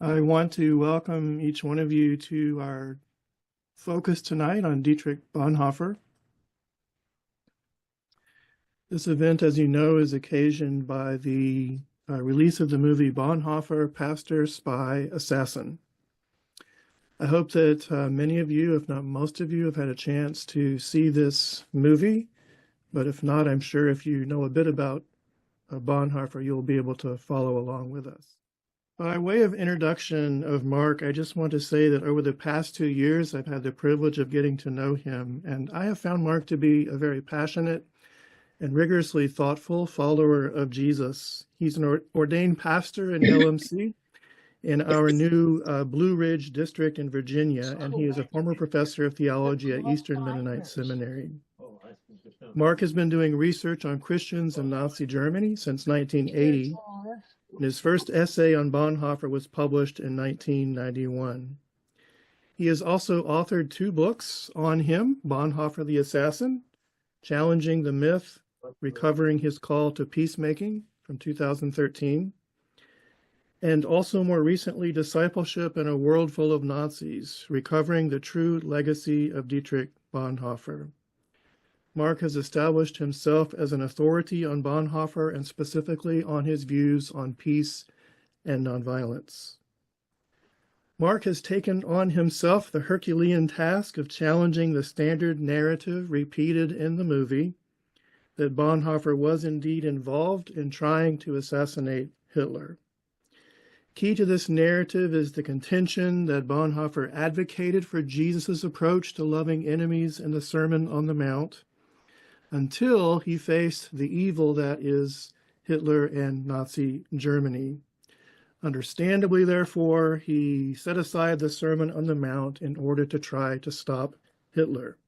I want to welcome each one of you to our focus tonight on Dietrich Bonhoeffer. This event, as you know, is occasioned by the release of the movie Bonhoeffer, Pastor, Spy, Assassin. I hope that many of you, if not most of you, have had a chance to see this movie. But if not, I'm sure if you know a bit about Bonhoeffer, you'll be able to follow along with us. By way of introduction of Mark, I just want to say that over the past 2 years, I've had the privilege of getting to know him, and I have found Mark to be a very passionate and rigorously thoughtful follower of Jesus. He's an ordained pastor in LMC in our new Blue Ridge district in Virginia, and he is a former professor of theology at Eastern Mennonite Seminary. Mark has been doing research on Christians in Nazi Germany since 1980. And his first essay on Bonhoeffer was published in 1991. He has also authored 2 books on him, Bonhoeffer the Assassin, Challenging the Myth, Recovering His Call to Peacemaking from 2013, and also more recently, Discipleship in a World Full of Nazis, Recovering the True Legacy of Dietrich Bonhoeffer. Mark has established himself as an authority on Bonhoeffer and specifically on his views on peace and nonviolence. Mark has taken on himself the Herculean task of challenging the standard narrative repeated in the movie that Bonhoeffer was indeed involved in trying to assassinate Hitler. Key to this narrative is the contention that Bonhoeffer advocated for Jesus' approach to loving enemies in the Sermon on the Mount, until he faced the evil that is Hitler and Nazi Germany. Understandably, therefore, he set aside the Sermon on the Mount in order to try to stop Hitler.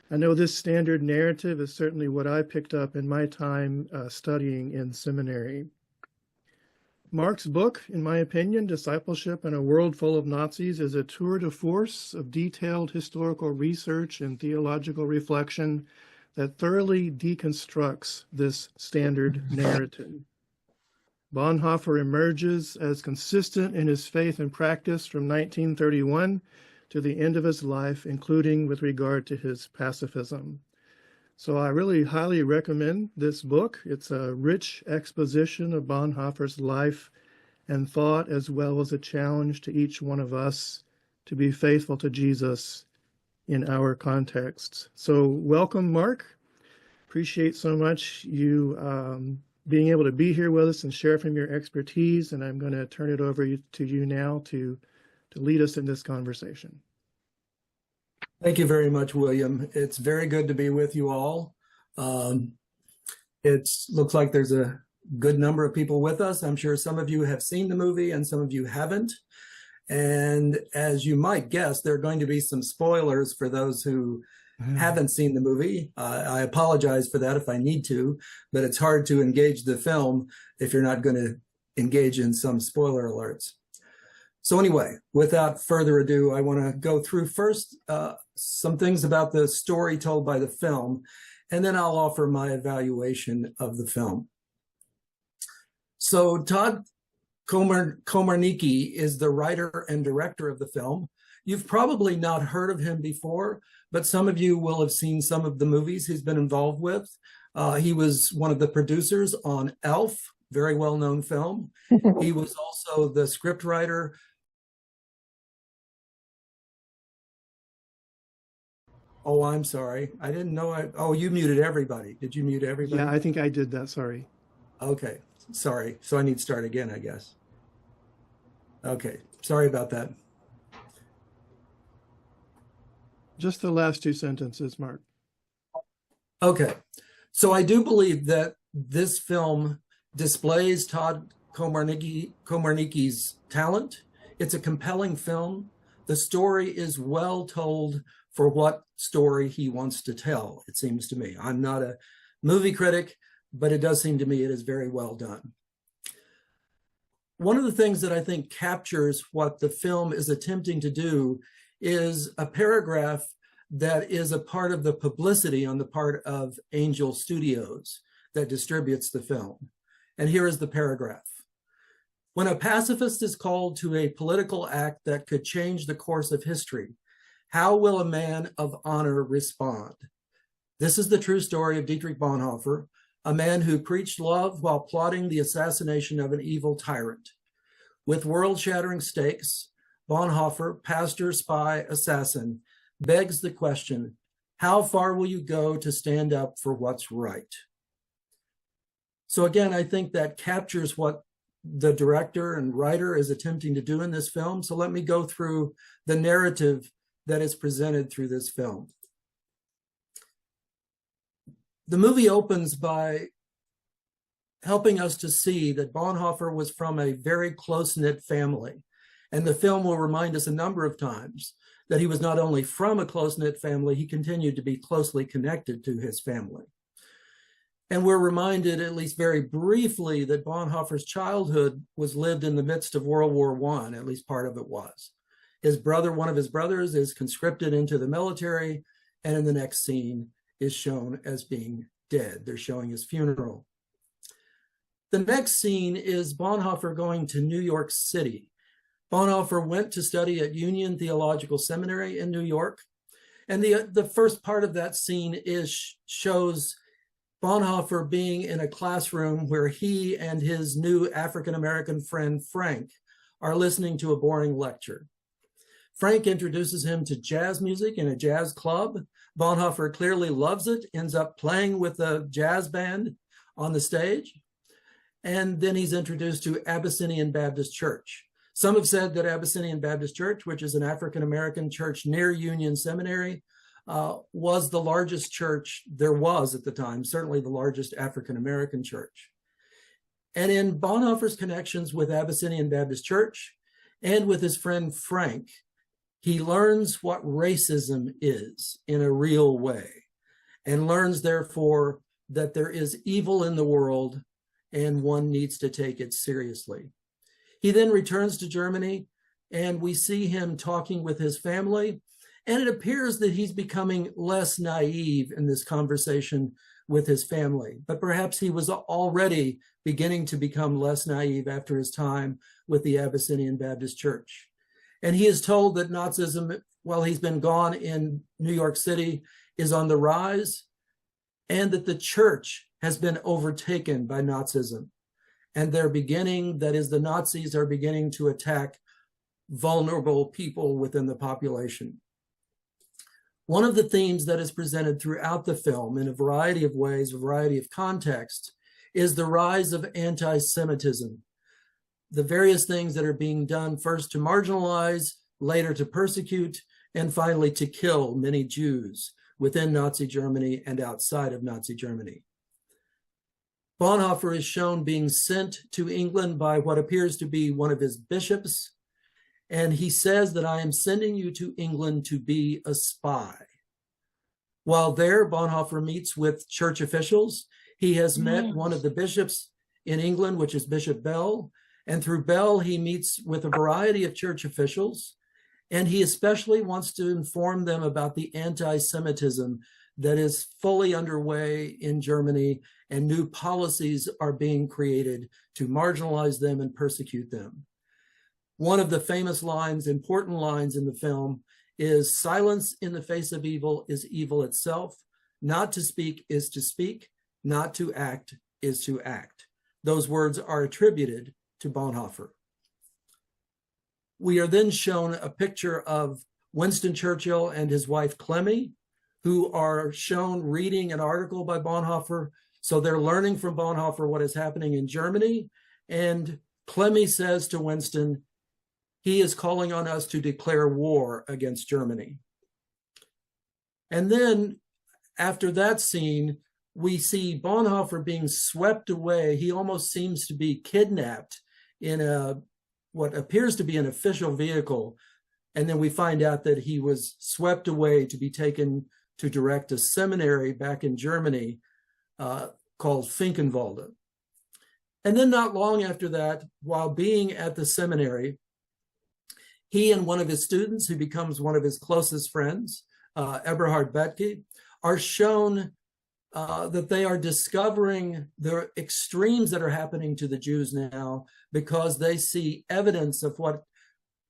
I know this standard narrative is certainly what I picked up in my time studying in seminary. Mark's book, in my opinion, Discipleship in a World Full of Nazis, is a tour de force of detailed historical research and theological reflection that thoroughly deconstructs this standard narrative. Bonhoeffer emerges as consistent in his faith and practice from 1931 to the end of his life, including with regard to his pacifism. So I really highly recommend this book. It's a rich exposition of Bonhoeffer's life and thought, as well as a challenge to each one of us to be faithful to Jesus in our contexts. So welcome, Mark. Appreciate so much you being able to be here with us and share from your expertise. And I'm going to turn it over to you now to lead us in this conversation. Thank you very much, William. It's very good to be with you all. It looks like there's a good number of people with us. I'm sure some of you have seen the movie and some of you haven't. And as you might guess, there are going to be some spoilers for those who haven't seen the movie. I apologize for that if I need to, but it's hard to engage the film if you're not going to engage in some spoiler alerts. So anyway, without further ado, I want to go through first some things about the story told by the film, and then I'll offer my evaluation of the film. So Todd Komarnicki is the writer and director of the film. You've probably not heard of him before, but some of you will have seen some of the movies he's been involved with. He was one of the producers on Elf, very well-known film. He was also the scriptwriter. Oh, I'm sorry. I didn't know. Oh, you muted everybody. Did you mute everybody? Yeah, I think I did that. Sorry. Okay. Sorry. So I need to start again, I guess. Okay. Sorry about that. Just the last 2 sentences, Mark. Okay. So I do believe that this film displays Todd Komarnicki's talent. It's a compelling film. The story is well told for what story he wants to tell, it seems to me. I'm not a movie critic, but it does seem to me it is very well done. One of the things that I think captures what the film is attempting to do is a paragraph that is a part of the publicity on the part of Angel Studios that distributes the film. And here is the paragraph. When a pacifist is called to a political act that could change the course of history, how will a man of honor respond? This is the true story of Dietrich Bonhoeffer, a man who preached love while plotting the assassination of an evil tyrant. With world-shattering stakes, Bonhoeffer, pastor, spy, assassin, begs the question, how far will you go to stand up for what's right? So again, I think that captures what the director and writer is attempting to do in this film. So let me go through the narrative that is presented through this film. The movie opens by helping us to see that Bonhoeffer was from a very close-knit family. And the film will remind us a number of times that he was not only from a close-knit family, he continued to be closely connected to his family. And we're reminded, at least very briefly, that Bonhoeffer's childhood was lived in the midst of World War I, at least part of it was. His brother, one of his brothers, is conscripted into the military, and in the next scene is shown as being dead. They're showing his funeral. The next scene is Bonhoeffer going to New York City. Bonhoeffer went to study at Union Theological Seminary in New York. And the first part of that scene shows Bonhoeffer being in a classroom where he and his new African-American friend, Frank, are listening to a boring lecture. Frank introduces him to jazz music in a jazz club. Bonhoeffer clearly loves it, ends up playing with a jazz band on the stage. And then he's introduced to Abyssinian Baptist Church. Some have said that Abyssinian Baptist Church, which is an African-American church near Union Seminary, was the largest church there was at the time, certainly the largest African-American church. And in Bonhoeffer's connections with Abyssinian Baptist Church and with his friend Frank, he learns what racism is in a real way and learns, therefore, that there is evil in the world and one needs to take it seriously. He then returns to Germany and we see him talking with his family, and it appears that he's becoming less naive in this conversation with his family, but perhaps he was already beginning to become less naive after his time with the Abyssinian Baptist Church. And he is told that Nazism, while he's been gone in New York City, is on the rise, and that the church has been overtaken by Nazism. And they're beginning, that is, the Nazis are beginning to attack vulnerable people within the population. One of the themes that is presented throughout the film in a variety of ways, a variety of contexts, is the rise of anti-Semitism. The various things that are being done, first to marginalize, later to persecute, and finally to kill many Jews within Nazi Germany and outside of Nazi Germany. Bonhoeffer is shown being sent to England by what appears to be one of his bishops, and he says that I am sending you to England to be a spy. While there, Bonhoeffer meets with church officials. He has met one of the bishops in England, which is Bishop Bell, and through Bell, he meets with a variety of church officials, and he especially wants to inform them about the anti-Semitism that is fully underway in Germany, and new policies are being created to marginalize them and persecute them. One of the famous lines, important lines in the film, is silence in the face of evil is evil itself. Not to speak is to speak. Not to act is to act. Those words are attributed to Bonhoeffer. We are then shown a picture of Winston Churchill and his wife Clemmy, who are shown reading an article by Bonhoeffer. So they're learning from Bonhoeffer what is happening in Germany. And Clemmy says to Winston, he is calling on us to declare war against Germany. And then after that scene, we see Bonhoeffer being swept away. He almost seems to be kidnapped in what appears to be an official vehicle. And then we find out that he was swept away to be taken to direct a seminary back in Germany called Finkenwalde. And then not long after that, while being at the seminary, he and one of his students, who becomes one of his closest friends, Eberhard Bethke, are shown that they are discovering the extremes that are happening to the Jews now because they see evidence of what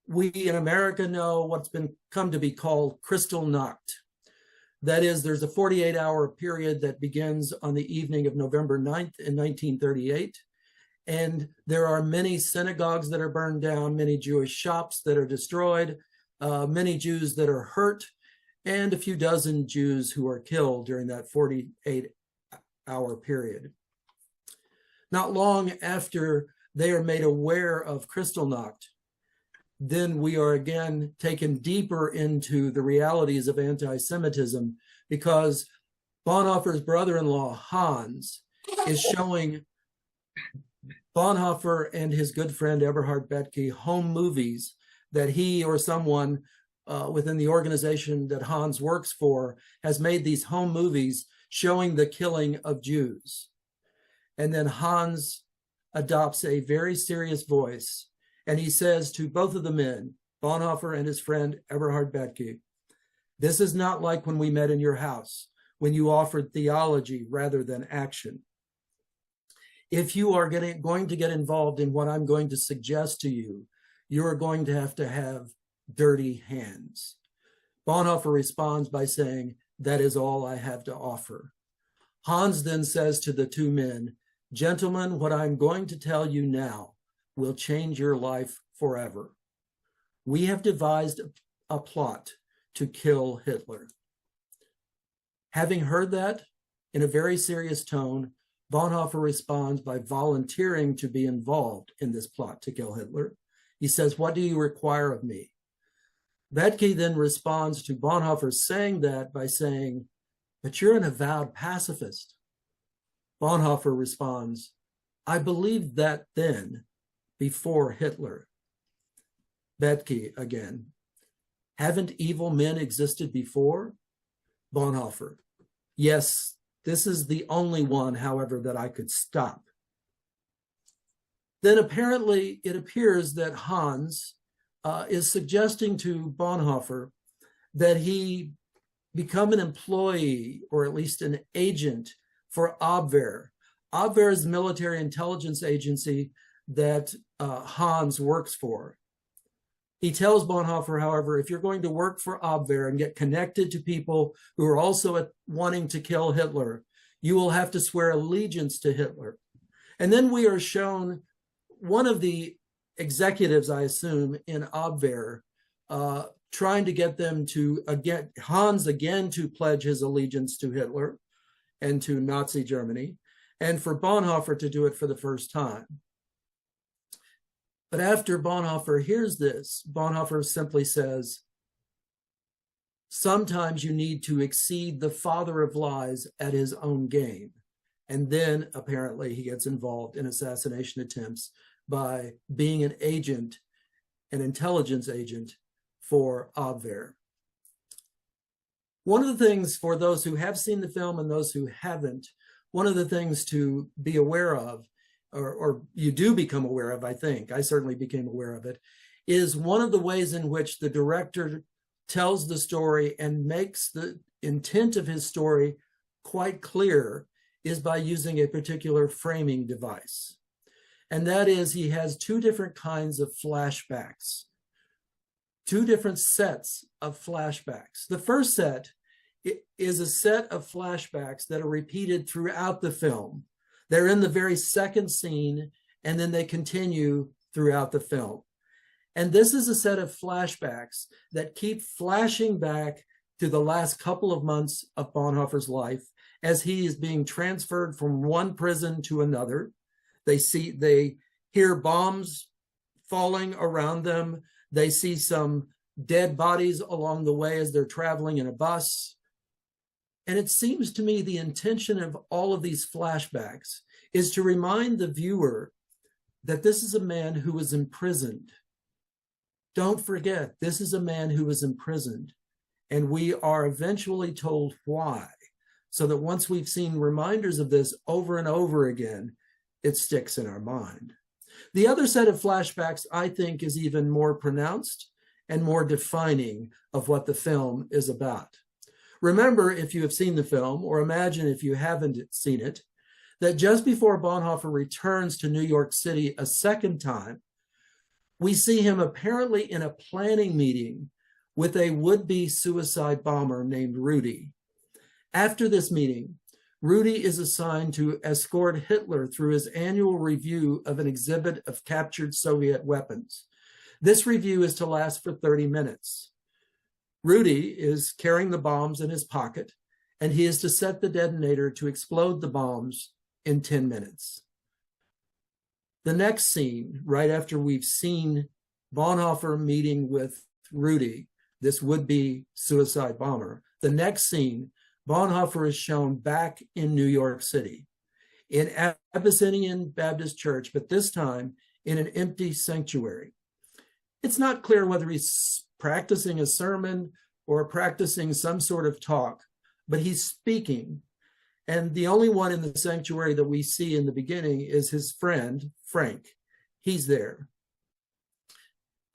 we in America know, what's been come to be called Kristallnacht. That is, there's a 48-hour period that begins on the evening of November 9th in 1938. And there are many synagogues that are burned down, many Jewish shops that are destroyed, many Jews that are hurt, and a few dozen Jews who are killed during that 48-hour period. Not long after they are made aware of Kristallnacht, then we are again taken deeper into the realities of anti-Semitism because Bonhoeffer's brother-in-law, Hans, is showing Bonhoeffer and his good friend Eberhard Bethke home movies that he or someone within the organization that Hans works for has made these home movies showing the killing of Jews. And then Hans adopts a very serious voice, and he says to both of the men, Bonhoeffer and his friend Eberhard Bethke, "This is not like when we met in your house, when you offered theology rather than action. If you are going to get involved in what I'm going to suggest to you, you are going to have dirty hands." Bonhoeffer responds by saying, "That is all I have to offer." Hans then says to the two men, "Gentlemen, what I'm going to tell you now will change your life forever. We have devised a plot to kill Hitler." Having heard that in a very serious tone, Bonhoeffer responds by volunteering to be involved in this plot to kill Hitler. He says, "What do you require of me?" Bethke then responds to Bonhoeffer saying that by saying, "But you're an avowed pacifist." Bonhoeffer responds, "I believed that then, before Hitler." Bethke again, "Haven't evil men existed before?" Bonhoeffer, "Yes, this is the only one, however, that I could stop." Then apparently it appears that Hans is suggesting to Bonhoeffer that he become an employee, or at least an agent, for Abwehr. Abwehr is a military intelligence agency that Hans works for. He tells Bonhoeffer, however, if you're going to work for Abwehr and get connected to people who are also wanting to kill Hitler, you will have to swear allegiance to Hitler. And then we are shown one of the executives, I assume, in Abwehr, trying to get them to, Hans again to pledge his allegiance to Hitler and to Nazi Germany, and for Bonhoeffer to do it for the first time. But after Bonhoeffer hears this, Bonhoeffer simply says, "Sometimes you need to exceed the father of lies at his own game." And then apparently he gets involved in assassination attempts by being an agent, an intelligence agent for Abwehr. One of the things for those who have seen the film and those who haven't, one of the things to be aware of, or you do become aware of, I think, I certainly became aware of it, is one of the ways in which the director tells the story and makes the intent of his story quite clear is by using a particular framing device. And that is, he has two different kinds of flashbacks, two different sets of flashbacks. The first set is a set of flashbacks that are repeated throughout the film. They're in the very second scene, and then they continue throughout the film. And this is a set of flashbacks that keep flashing back to the last couple of months of Bonhoeffer's life as he is being transferred from one prison to another. They hear bombs falling around them. They see some dead bodies along the way as they're traveling in a bus. And it seems to me the intention of all of these flashbacks is to remind the viewer that this is a man who was imprisoned. Don't forget, this is a man who was imprisoned. And we are eventually told why, so that once we've seen reminders of this over and over again, it sticks in our mind. The other set of flashbacks, I think, is even more pronounced and more defining of what the film is about. Remember, if you have seen the film, or imagine if you haven't seen it, that just before Bonhoeffer returns to New York City a second time, we see him apparently in a planning meeting with a would-be suicide bomber named Rudy. After this meeting, Rudy is assigned to escort Hitler through his annual review of an exhibit of captured Soviet weapons. This review is to last for 30 minutes. Rudy is carrying the bombs in his pocket, and he is to set the detonator to explode the bombs in 10 minutes. The next scene, right after we've seen Bonhoeffer meeting with Rudy, this would-be suicide bomber, the next scene, Bonhoeffer is shown back in New York City, in Abyssinian Baptist Church, but this time in an empty sanctuary. It's not clear whether he's practicing a sermon or practicing some sort of talk, but he's speaking. And the only one in the sanctuary that we see in the beginning is his friend, Frank. He's there.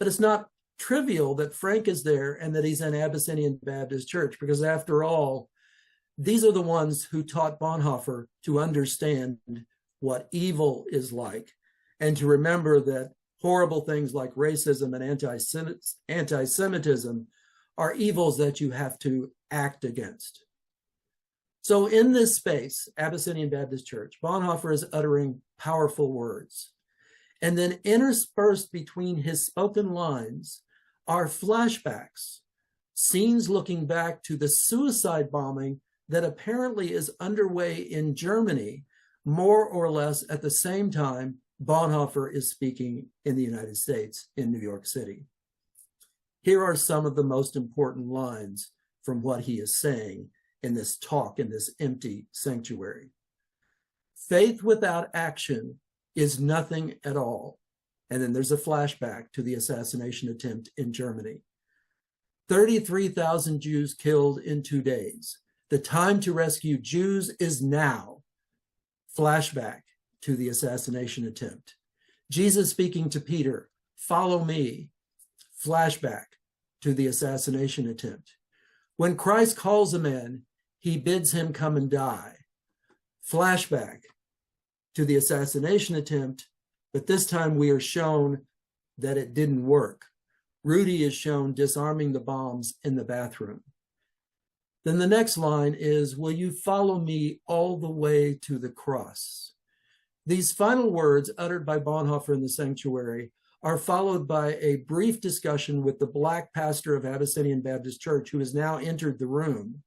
But it's not trivial that Frank is there and that he's in Abyssinian Baptist Church, because after all, these are the ones who taught Bonhoeffer to understand what evil is like and to remember that horrible things like racism and anti-Semitism are evils that you have to act against. So in this space, Abyssinian Baptist Church, Bonhoeffer is uttering powerful words. And then interspersed between his spoken lines are flashbacks, scenes looking back to the suicide bombing that apparently is underway in Germany, more or less at the same time Bonhoeffer is speaking in the United States, in New York City. Here are some of the most important lines from what he is saying in this talk in this empty sanctuary. Faith without action is nothing at all. And then there's a flashback to the assassination attempt in Germany. 33,000 Jews killed in 2 days. The time to rescue Jews is now. Flashback to the assassination attempt. Jesus speaking to Peter, follow me. Flashback to the assassination attempt. When Christ calls a man, he bids him come and die. Flashback to the assassination attempt, but this time we are shown that it didn't work. Rudy is shown disarming the bombs in the bathroom. Then the next line is, will you follow me all the way to the cross? These final words uttered by Bonhoeffer in the sanctuary are followed by a brief discussion with the Black pastor of Abyssinian Baptist Church, who has now entered the room,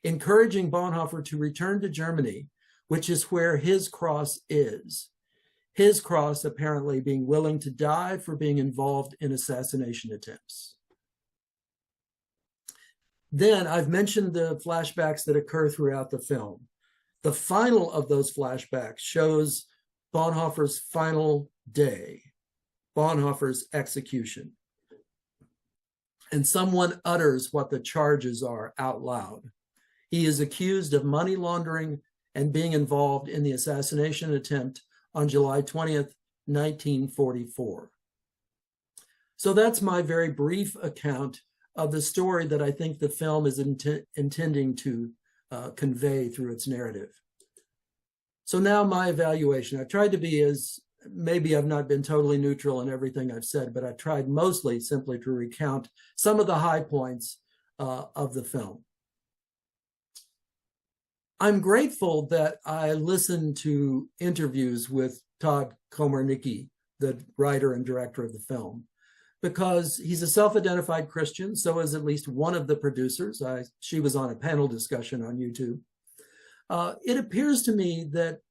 encouraging Bonhoeffer to return to Germany, which is where his cross is. His cross apparently being willing to die for being involved in assassination attempts. Then I've mentioned the flashbacks that occur throughout the film. The final of those flashbacks shows Bonhoeffer's final day, Bonhoeffer's execution. And someone utters what the charges are out loud. He is accused of money laundering and being involved in the assassination attempt on July 20th, 1944. So that's my very brief account of the story that I think the film is intending to convey through its narrative. So now my evaluation. I've tried to be maybe I've not been totally neutral in everything I've said, but I've tried mostly simply to recount some of the high points of the film. I'm grateful that I listened to interviews with Todd Komarnicki, the writer and director of the film, because he's a self-identified Christian. So is at least one of the producers. She was on a panel discussion on YouTube. It appears to me that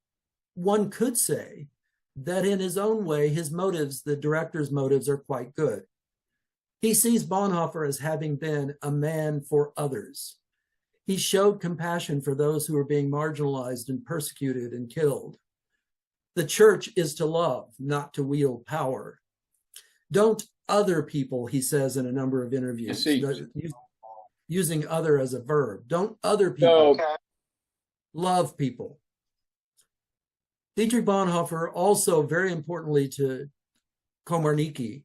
one could say that in his own way, his motives, the director's motives, are quite good. He sees Bonhoeffer as having been a man for others. He showed compassion for those who were being marginalized and persecuted and killed. The church is to love, not to wield power. Don't other people, he says in a number of interviews, using other as a verb. Don't other people love people. Dietrich Bonhoeffer, also very importantly to Komarnicki,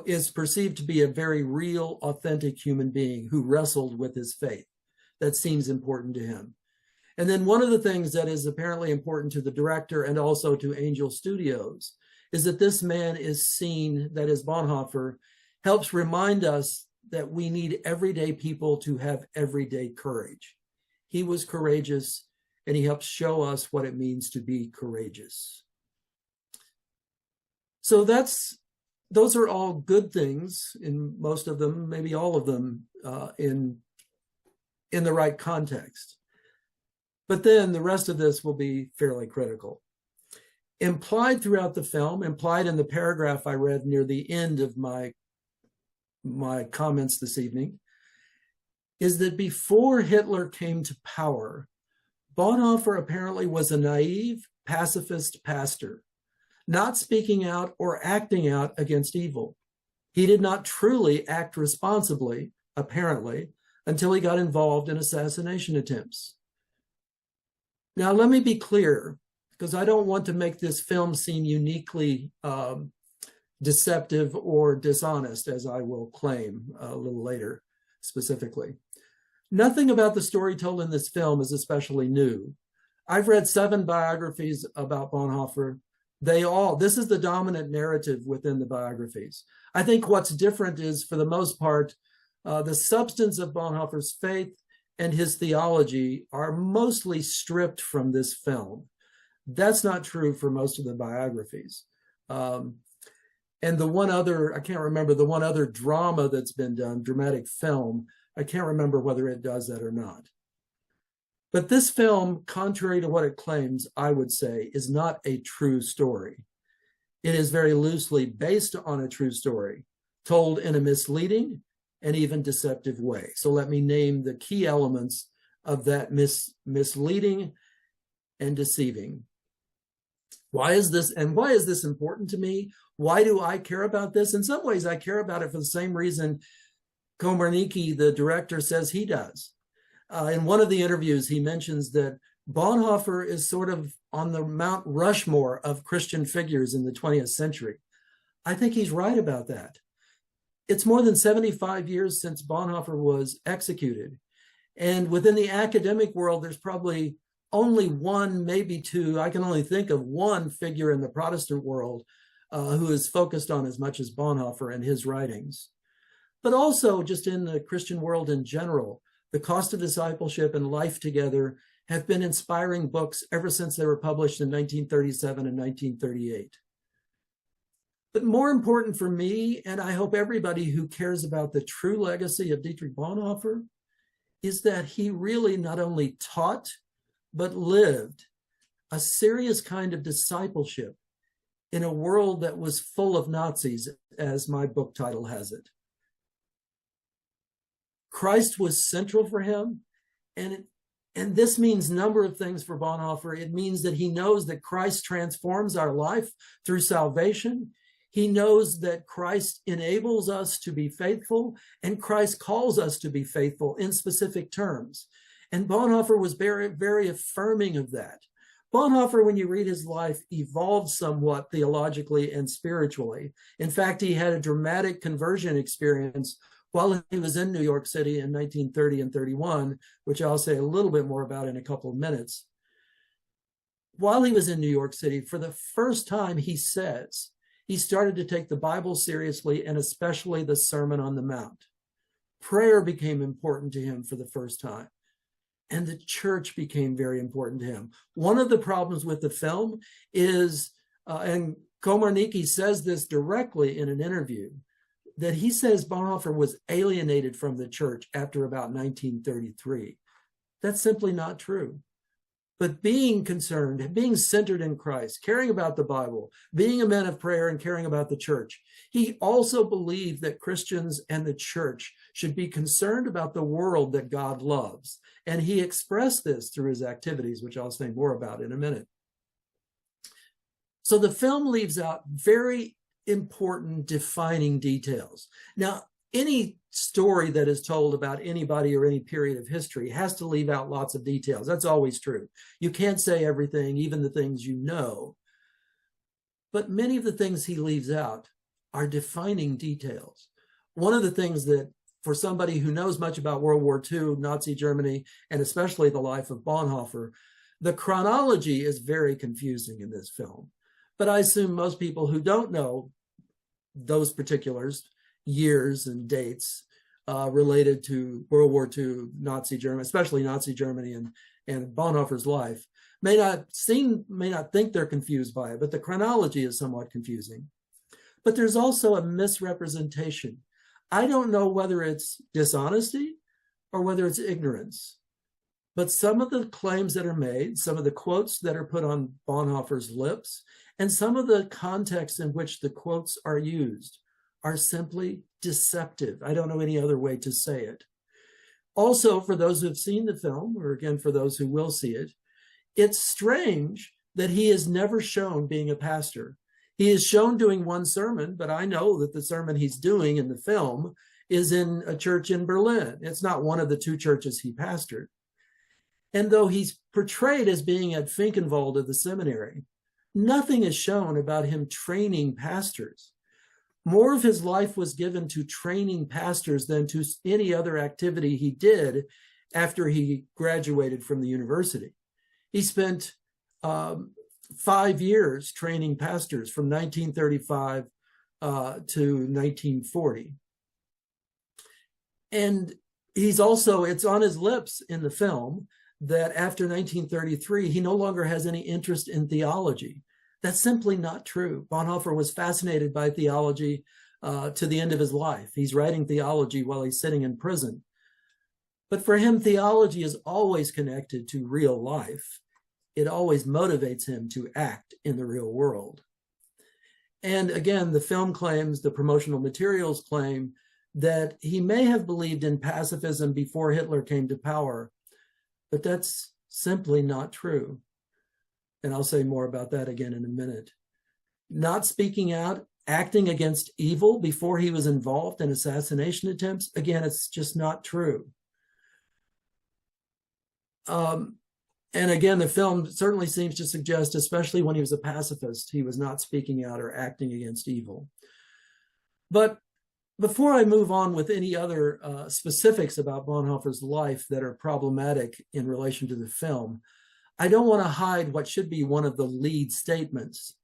is perceived to be a very real, authentic human being who wrestled with his faith. that seems important to him. And then one of the things that is apparently important to the director and also to Angel Studios is that this man is seen, that is Bonhoeffer, helps remind us that we need everyday people to have everyday courage. He was courageous, and he helps show us what it means to be courageous. So those are all good things, in most of them, maybe all of them, in the right context. But then the rest of this will be fairly critical. Implied throughout the film, implied in the paragraph I read near the end of my comments this evening, is that before Hitler came to power, Bonhoeffer apparently was a naive, pacifist pastor, not speaking out or acting out against evil. He did not truly act responsibly, apparently, until he got involved in assassination attempts. Now, let me be clear, because I don't want to make this film seem uniquely deceptive or dishonest, as I will claim a little later specifically. Nothing about the story told in this film is especially new. I've read 7 biographies about Bonhoeffer. This is the dominant narrative within the biographies. I think what's different is, for the most part, the substance of Bonhoeffer's faith and his theology are mostly stripped from this film. That's not true for most of the biographies. And the one other, I can't remember, the one other drama that's been done, dramatic film, I can't remember whether it does that or not. But this film, contrary to what it claims, I would say, is not a true story. It is very loosely based on a true story, told in a misleading and even deceptive way. So let me name the key elements of that misleading and deceiving. Why is this important to me? Why do I care about this? In some ways, I care about it for the same reason Komarnicki, the director, says he does. In one of the interviews, he mentions that Bonhoeffer is sort of on the Mount Rushmore of Christian figures in the 20th century. I think he's right about that. It's more than 75 years since Bonhoeffer was executed. And within the academic world, there's probably only one, maybe two, I can only think of one figure in the Protestant world who is focused on as much as Bonhoeffer and his writings. But also just in the Christian world in general, The Cost of Discipleship and Life Together have been inspiring books ever since they were published in 1937 and 1938. But more important for me, and I hope everybody who cares about the true legacy of Dietrich Bonhoeffer, is that he really not only taught, but lived a serious kind of discipleship in a world that was full of Nazis, as my book title has it. Christ was central for him, and this means a number of things for Bonhoeffer. It means that he knows that Christ transforms our life through salvation. He knows that Christ enables us to be faithful, and Christ calls us to be faithful in specific terms. And Bonhoeffer was very, very affirming of that. Bonhoeffer, when you read his life, evolved somewhat theologically and spiritually. In fact, he had a dramatic conversion experience while he was in New York City in 1930 and 31, which I'll say a little bit more about in a couple of minutes. While he was in New York City, for the first time, he says, he started to take the Bible seriously, and especially the Sermon on the Mount. Prayer became important to him for the first time, and the church became very important to him. One of the problems with the film is, and Komarnicki says this directly in an interview, that he says Bonhoeffer was alienated from the church after about 1933. That's simply not true. But being concerned, being centered in Christ, caring about the Bible, being a man of prayer and caring about the church, he also believed that Christians and the church should be concerned about the world that God loves. And he expressed this through his activities, which I'll say more about in a minute. So the film leaves out very important defining details. Now, any story that is told about anybody or any period of history has to leave out lots of details. That's always true. You can't say everything, even the things you know. But many of the things he leaves out are defining details. One of the things that for somebody who knows much about World War II, Nazi Germany, and especially the life of Bonhoeffer, the chronology is very confusing in this film. But I assume most people who don't know those particulars, years and dates related to World War II, Nazi Germany, especially Nazi Germany and Bonhoeffer's life, may not think they're confused by it, but the chronology is somewhat confusing. But there's also a misrepresentation. I don't know whether it's dishonesty or whether it's ignorance, but some of the claims that are made, some of the quotes that are put on Bonhoeffer's lips, and some of the context in which the quotes are used are simply deceptive. I don't know any other way to say it. Also, for those who have seen the film, or again, for those who will see it, it's strange that he is never shown being a pastor. He is shown doing one sermon, but I know that the sermon he's doing in the film is in a church in Berlin. It's not one of the two churches he pastored. And though he's portrayed as being at Finkenwald of the seminary, nothing is shown about him training pastors. More of his life was given to training pastors than to any other activity he did after he graduated from the university. He spent 5 years training pastors from 1935 to 1940. And it's on his lips in the film that after 1933, he no longer has any interest in theology. That's simply not true. Bonhoeffer was fascinated by theology to the end of his life. He's writing theology while he's sitting in prison. But for him, theology is always connected to real life. It always motivates him to act in the real world. And again, the film claims, the promotional materials claim that he may have believed in pacifism before Hitler came to power, but that's simply not true. And I'll say more about that again in a minute. Not speaking out, acting against evil before he was involved in assassination attempts, again, it's just not true. And again, the film certainly seems to suggest, especially when he was a pacifist, he was not speaking out or acting against evil. But before I move on with any other specifics about Bonhoeffer's life that are problematic in relation to the film, I don't want to hide what should be one of the lead statements.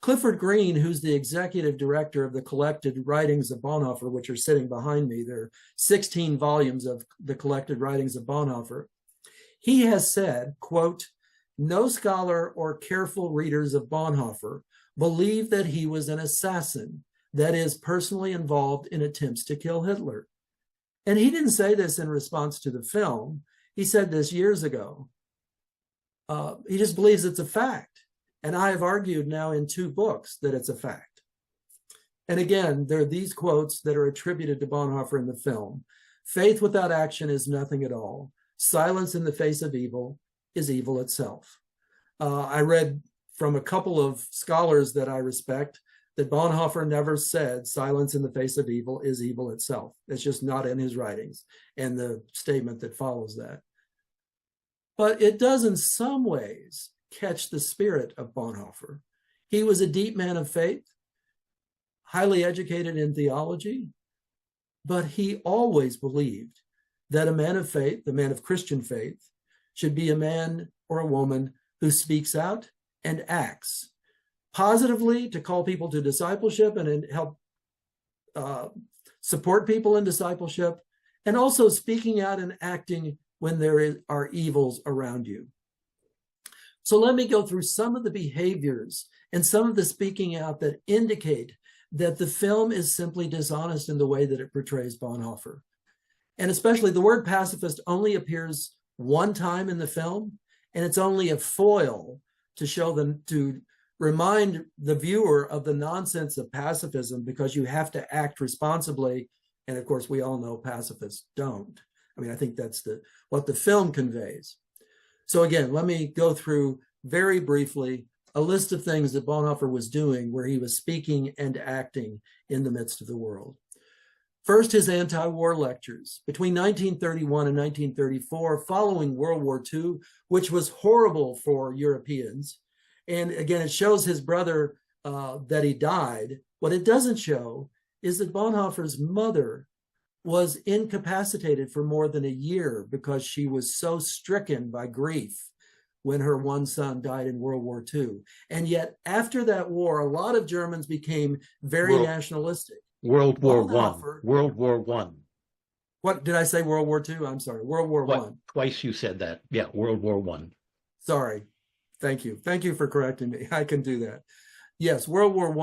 Clifford Green, who's the executive director of the collected writings of Bonhoeffer, which are sitting behind me, there are 16 volumes of the collected writings of Bonhoeffer. He has said, quote, "No scholar or careful readers of Bonhoeffer believe that he was an assassin, that is, personally involved in attempts to kill Hitler." And he didn't say this in response to the film. He said this years ago. He just believes it's a fact. And I have argued now in 2 books that it's a fact. And again, there are these quotes that are attributed to Bonhoeffer in the film. "Faith without action is nothing at all. Silence in the face of evil is evil itself." I read from a couple of scholars that I respect that Bonhoeffer never said silence in the face of evil is evil itself. It's just not in his writings and the statement that follows that. But it does in some ways catch the spirit of Bonhoeffer. He was a deep man of faith, highly educated in theology, but he always believed that a man of faith, the man of Christian faith, should be a man or a woman who speaks out and acts positively to call people to discipleship and help support people in discipleship, and also speaking out and acting when there are evils around you. So let me go through some of the behaviors and some of the speaking out that indicate that the film is simply dishonest in the way that it portrays Bonhoeffer. And especially the word pacifist only appears one time in the film, and it's only a foil to show them, to remind the viewer of the nonsense of pacifism, because you have to act responsibly. And of course, we all know pacifists don't. I mean, I think that's what the film conveys. So again, let me go through very briefly a list of things that Bonhoeffer was doing where he was speaking and acting in the midst of the world. First, his anti-war lectures. Between 1931 and 1934, following World War II, which was horrible for Europeans, and again, it shows his brother that he died. What it doesn't show is that Bonhoeffer's mother was incapacitated for more than a year because she was so stricken by grief when her one son died in World War II. And yet after that war, a lot of Germans became very nationalistic. World War Bonhoeffer- I. World War I. What did I say? World War II? I'm sorry. World War I. Twice you said that. Yeah, World War I. Sorry. Thank you. Thank you for correcting me. I can do that. Yes, World War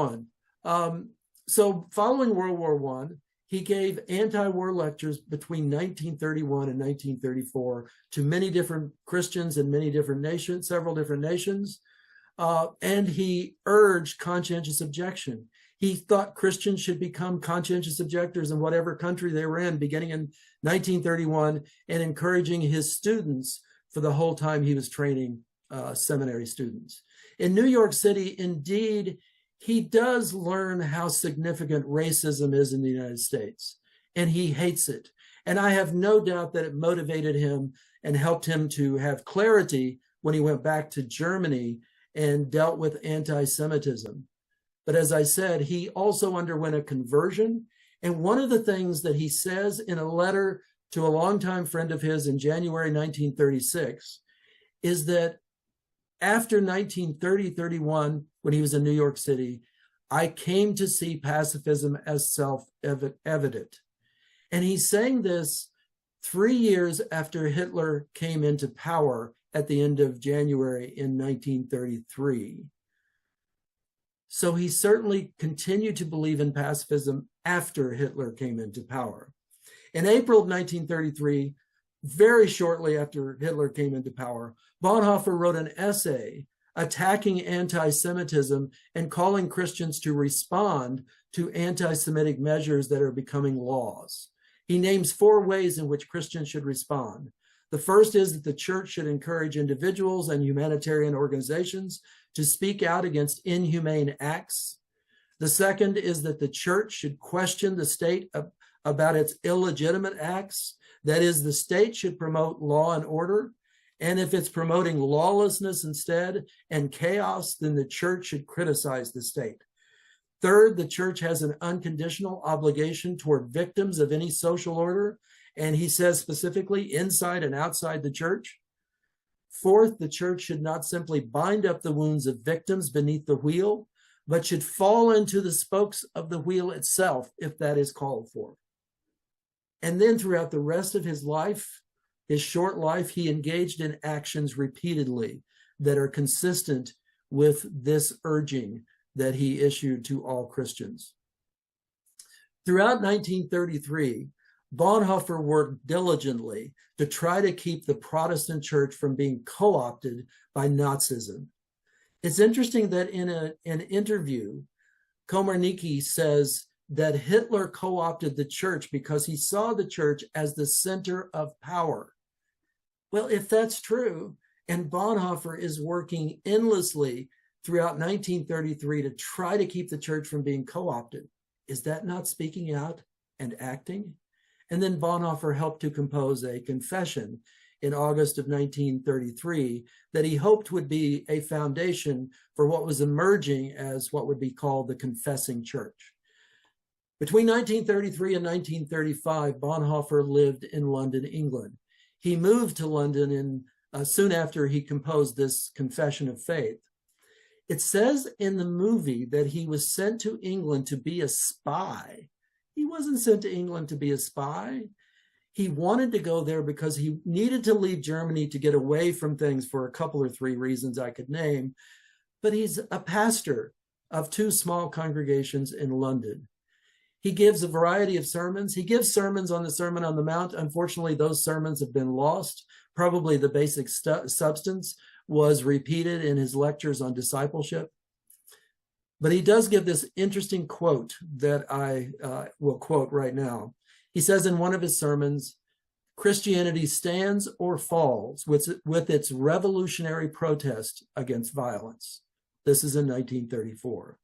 I. So following World War I, he gave anti-war lectures between 1931 and 1934 to many different Christians in many different nations, several different nations. And he urged conscientious objection. He thought Christians should become conscientious objectors in whatever country they were in, beginning in 1931, and encouraging his students for the whole time he was training seminary students. In New York City, indeed, he does learn how significant racism is in the United States, and he hates it. And I have no doubt that it motivated him and helped him to have clarity when he went back to Germany and dealt with anti-Semitism. But as I said, he also underwent a conversion. And one of the things that he says in a letter to a longtime friend of his in January 1936 is that after 1930-31, when he was in New York City, I came to see pacifism as self-evident. And he's saying this 3 years after Hitler came into power at the end of January in 1933. So he certainly continued to believe in pacifism after Hitler came into power. In April of 1933, very shortly after Hitler came into power, Bonhoeffer wrote an essay attacking anti-Semitism and calling Christians to respond to anti-Semitic measures that are becoming laws. He names 4 ways in which Christians should respond. The first is that the church should encourage individuals and humanitarian organizations to speak out against inhumane acts. The second is that the church should question the state about its illegitimate acts. That is, the state should promote law and order. And if it's promoting lawlessness instead and chaos, then the church should criticize the state. Third, the church has an unconditional obligation toward victims of any social order. And he says specifically inside and outside the church. Fourth, the church should not simply bind up the wounds of victims beneath the wheel, but should fall into the spokes of the wheel itself if that is called for. And then throughout the rest of his life, his short life, he engaged in actions repeatedly that are consistent with this urging that he issued to all Christians. Throughout 1933, Bonhoeffer worked diligently to try to keep the Protestant church from being co-opted by Nazism. It's interesting that in an interview, Komarnicki says that Hitler co-opted the church because he saw the church as the center of power. Well, if that's true, and Bonhoeffer is working endlessly throughout 1933 to try to keep the church from being co-opted, is that not speaking out and acting? And then Bonhoeffer helped to compose a confession in August of 1933 that he hoped would be a foundation for what was emerging as what would be called the confessing church. Between 1933 and 1935, Bonhoeffer lived in London, England. He moved to London soon after he composed this confession of faith. It says in the movie that he was sent to England to be a spy. He wasn't sent to England to be a spy. He wanted to go there because he needed to leave Germany to get away from things for a couple or 3 reasons I could name. But he's a pastor of 2 small congregations in London. He gives a variety of sermons. He gives sermons on the Sermon on the Mount. Unfortunately, those sermons have been lost. Probably the basic substance was repeated in his lectures on discipleship. But he does give this interesting quote that I will quote right now. He says in one of his sermons, Christianity stands or falls with its revolutionary protest against violence. This is in 1934.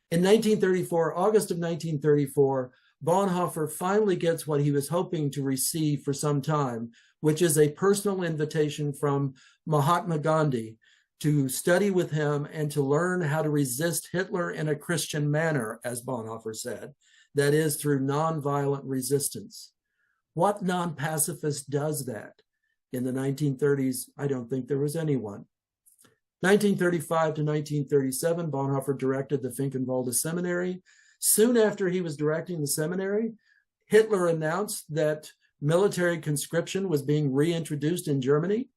In 1934, August of 1934, Bonhoeffer finally gets what he was hoping to receive for some time, which is a personal invitation from Mahatma Gandhi to study with him and to learn how to resist Hitler in a Christian manner, as Bonhoeffer said. that is through nonviolent resistance. What non-pacifist does that? In the 1930s, I don't think there was anyone. 1935 to 1937, Bonhoeffer directed the Finkenwalde Seminary. Soon after he was directing the seminary, Hitler announced that military conscription was being reintroduced in Germany.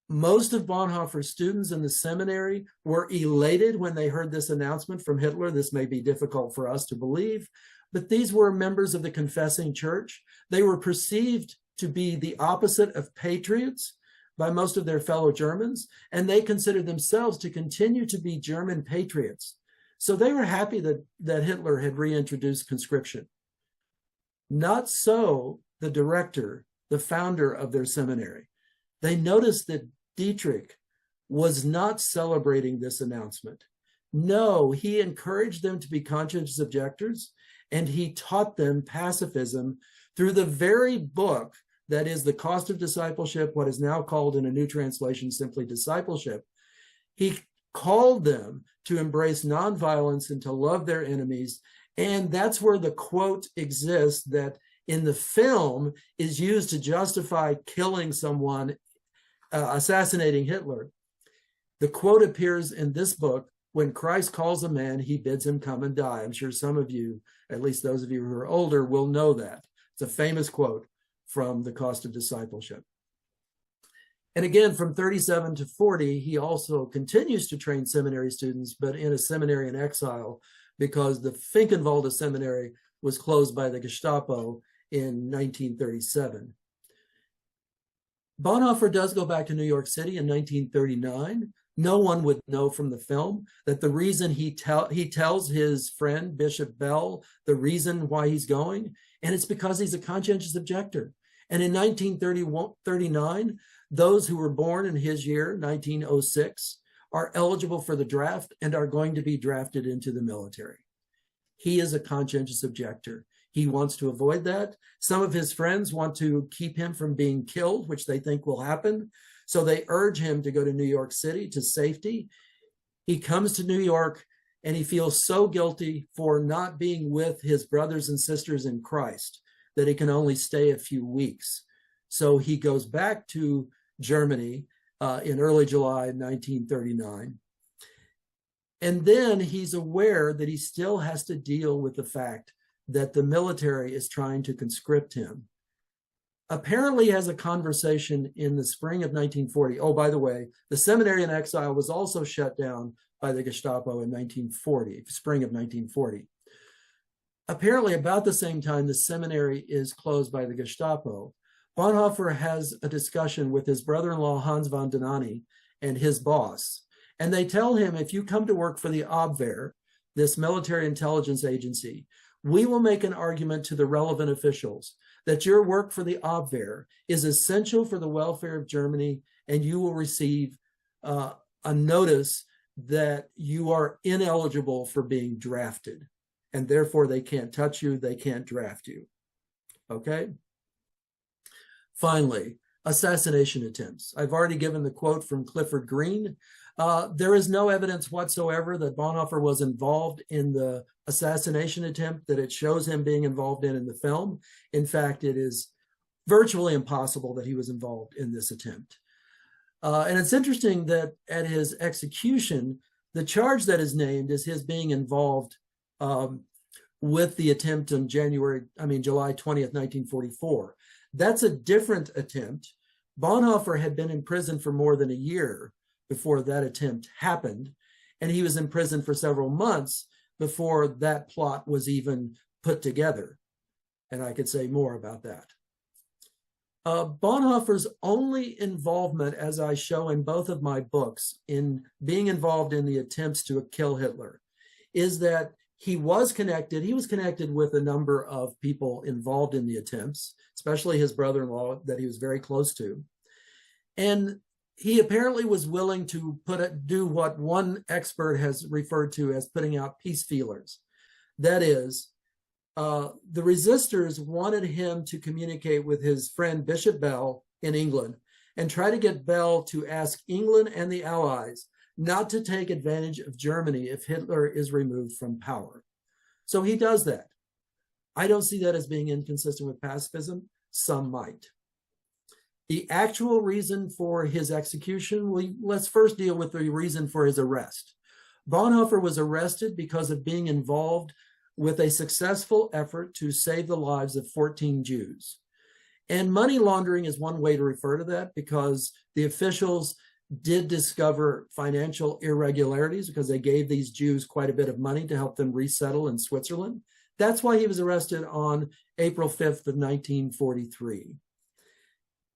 Most of Bonhoeffer's students in the seminary were elated when they heard this announcement from Hitler. This may be difficult for us to believe, but these were members of the confessing church. They were perceived to be the opposite of patriots by most of their fellow Germans, and they considered themselves to continue to be German patriots. So they were happy that Hitler had reintroduced conscription. Not so the director, the founder of their seminary. They noticed that Dietrich was not celebrating this announcement. No, he encouraged them to be conscientious objectors, and he taught them pacifism through the very book that is The Cost of Discipleship, what is now called in a new translation simply Discipleship. He called them to embrace nonviolence and to love their enemies. And that's where the quote exists that in the film is used to justify killing someone, assassinating Hitler. The quote appears in this book: when Christ calls a man, he bids him come and die. I'm sure some of you, at least those of you who are older, will know that. It's a famous quote from The Cost of Discipleship. And again, from 37 to 40, he also continues to train seminary students, but in a seminary in exile, because the Finkenwalde Seminary was closed by the Gestapo in 1937. Bonhoeffer does go back to New York City in 1939. No one would know from the film that the reason he tells his friend Bishop Bell the reason why he's going, and it's because he's a conscientious objector. And in 1939, those who were born in his year, 1906, are eligible for the draft and are going to be drafted into the military. He is a conscientious objector. He wants to avoid that. Some of his friends want to keep him from being killed, which they think will happen. So they urge him to go to New York City to safety. He comes to New York and he feels so guilty for not being with his brothers and sisters in Christ that he can only stay a few weeks. So he goes back to Germany in early July 1939. And then he's aware that he still has to deal with the fact that the military is trying to conscript him. Apparently has a conversation in the spring of 1940. Oh, by the way, the seminary in exile was also shut down by the Gestapo in 1940, spring of 1940. Apparently, about the same time the seminary is closed by the Gestapo, Bonhoeffer has a discussion with his brother-in-law, Hans von Donani, and his boss. And they tell him, if you come to work for the Abwehr, this military intelligence agency, we will make an argument to the relevant officials that your work for the Abwehr is essential for the welfare of Germany, and you will receive a notice that you are ineligible for being drafted, and therefore they can't touch you, they can't draft you. Okay? Finally, assassination attempts. I've already given the quote from Clifford Green. There is no evidence whatsoever that Bonhoeffer was involved in the assassination attempt that it shows him being involved in the film. In fact, it is virtually impossible that he was involved in this attempt. And it's interesting that at his execution, the charge that is named is his being involved with the attempt on July 20th, 1944. That's a different attempt. Bonhoeffer had been in prison for more than a year before that attempt happened, and he was in prison for several months before that plot was even put together. And I could say more about that. Bonhoeffer's only involvement, as I show in both of my books, in being involved in the attempts to kill Hitler, is that he was connected with a number of people involved in the attempts, especially his brother-in-law that he was very close to. And he apparently was willing to do what one expert has referred to as putting out peace feelers. That is, the resistors wanted him to communicate with his friend Bishop Bell in England and try to get Bell to ask England and the Allies not to take advantage of Germany if Hitler is removed from power. So he does that. I don't see that as being inconsistent with pacifism. Some might. The actual reason for his execution, well, let's first deal with the reason for his arrest. Bonhoeffer was arrested because of being involved with a successful effort to save the lives of 14 Jews. And money laundering is one way to refer to that, because the officials did discover financial irregularities because they gave these Jews quite a bit of money to help them resettle in Switzerland. That's why he was arrested on April 5th of 1943.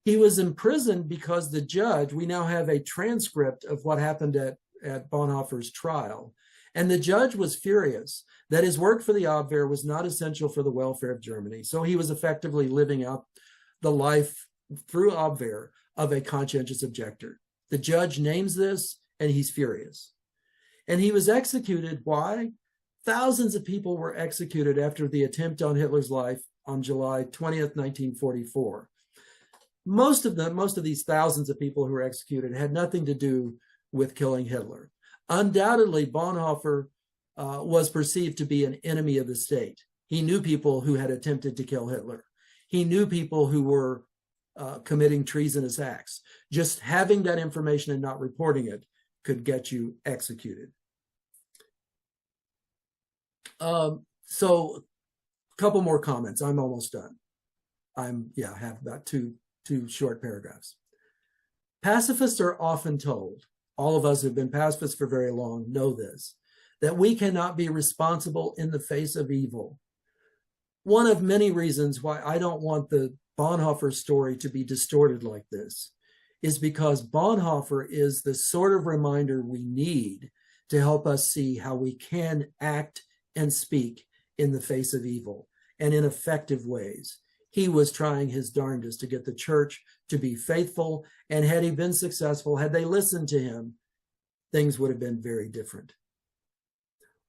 He was imprisoned because the judge, we now have a transcript of what happened at Bonhoeffer's trial, and the judge was furious that his work for the Abwehr was not essential for the welfare of Germany. So he was effectively living out the life through Abwehr of a conscientious objector. The judge names this, and he's furious. And he was executed. Why? Thousands of people were executed after the attempt on Hitler's life on July 20th, 1944. Most of these thousands of people who were executed had nothing to do with killing Hitler. Undoubtedly, Bonhoeffer was perceived to be an enemy of the state. He knew people who had attempted to kill Hitler. He knew people who were committing treasonous acts. Just having that information and not reporting it could get you executed. So a couple more comments. I'm almost done. I have about two short paragraphs. Pacifists are often told, all of us who have been pacifists for very long know this, that we cannot be responsible in the face of evil. One of many reasons why I don't want the Bonhoeffer story to be distorted like this is because Bonhoeffer is the sort of reminder we need to help us see how we can act and speak in the face of evil and in effective ways. He was trying his darndest to get the church to be faithful, and had he been successful, had they listened to him, things would have been very different.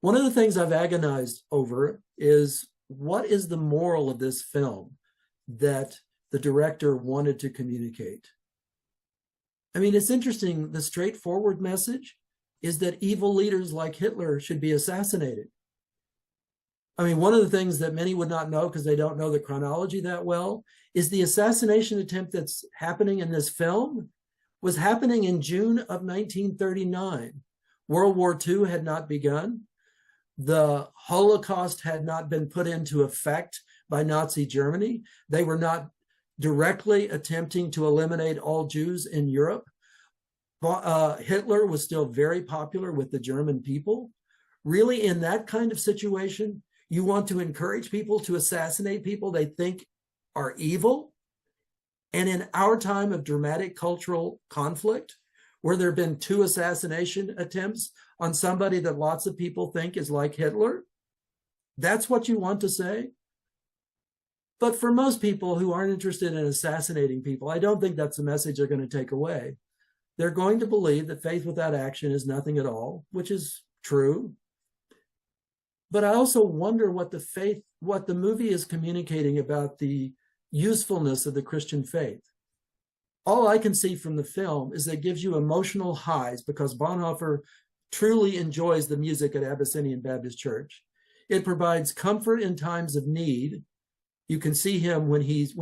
One of the things I've agonized over is, what is the moral of this film that the director wanted to communicate? I mean, it's interesting. The straightforward message is that evil leaders like Hitler should be assassinated. I mean, one of the things that many would not know, because they don't know the chronology that well, is the assassination attempt that's happening in this film was happening in June of 1939. World War II had not begun. The Holocaust had not been put into effect by Nazi Germany. They were not directly attempting to eliminate all Jews in Europe. Hitler was still very popular with the German people. Really, in that kind of situation, you want to encourage people to assassinate people they think are evil? And in our time of dramatic cultural conflict, where there have been 2 assassination attempts on somebody that lots of people think is like Hitler, that's what you want to say? But for most people who aren't interested in assassinating people, I don't think that's the message they're going to take away. They're going to believe that faith without action is nothing at all, which is true. But I also wonder what the movie is communicating about the usefulness of the Christian faith. All I can see from the film is that it gives you emotional highs, because Bonhoeffer truly enjoys the music at Abyssinian Baptist Church. It provides comfort in times of need. You can see him when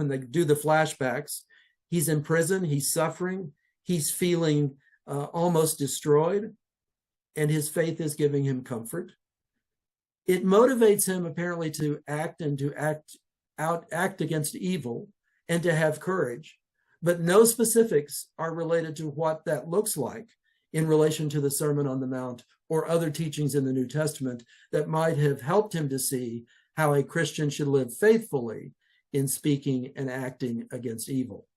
they do the flashbacks. He's in prison, he's suffering, he's feeling almost destroyed, and his faith is giving him comfort. It motivates him apparently to act against evil and to have courage, but no specifics are related to what that looks like in relation to the Sermon on the Mount or other teachings in the New Testament that might have helped him to see how a Christian should live faithfully in speaking and acting against evil.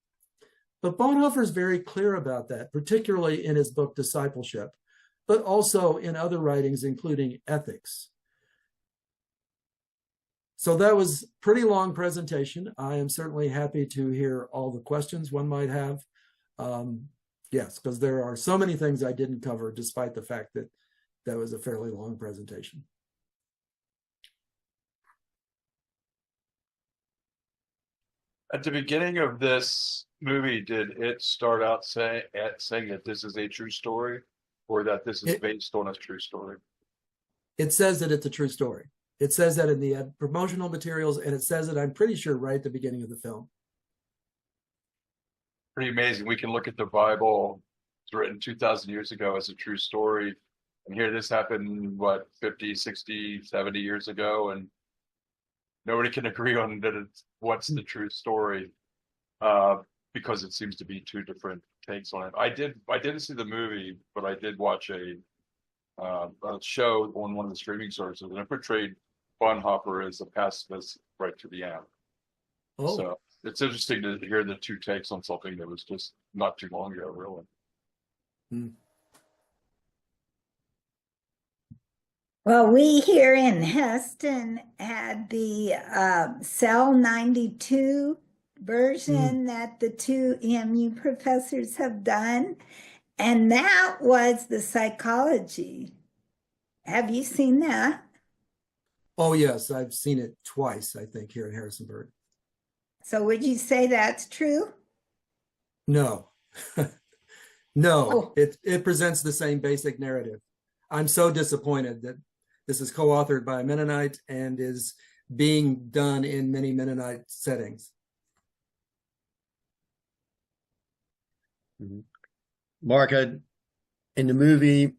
But Bonhoeffer is very clear about that, particularly in his book Discipleship, but also in other writings, including Ethics. So that was a pretty long presentation. I am certainly happy to hear all the questions one might have. Yes, because there are so many things I didn't cover, despite the fact that that was a fairly long presentation. At the beginning of this movie, did it start out saying that this is a true story, or that this is based on a true story? It says that it's a true story. It says that in the promotional materials, and it says it, I'm pretty sure, right at the beginning of the film. Pretty amazing. We can look at the Bible, it's written 2,000 years ago as a true story. And here this happened, what, 50, 60, 70 years ago. And nobody can agree on that what's the true story, because it seems to be two different takes on it. I didn't see the movie, but I did watch a show on one of the streaming services, and it portrayed Bonhoeffer as a pacifist right to the end. Oh, So it's interesting to hear the two takes on something that was just not too long ago, really. Well, we here in Heston had the Cell 92 version that the two EMU professors have done, and that was the psychology. Have you seen that? oh yes, I've seen it twice, I think, here in Harrisonburg. So would you say that's true? No, no, Oh. it presents the same basic narrative. I'm so disappointed that this is co-authored by a Mennonite and is being done in many Mennonite settings. Mark, in the movie,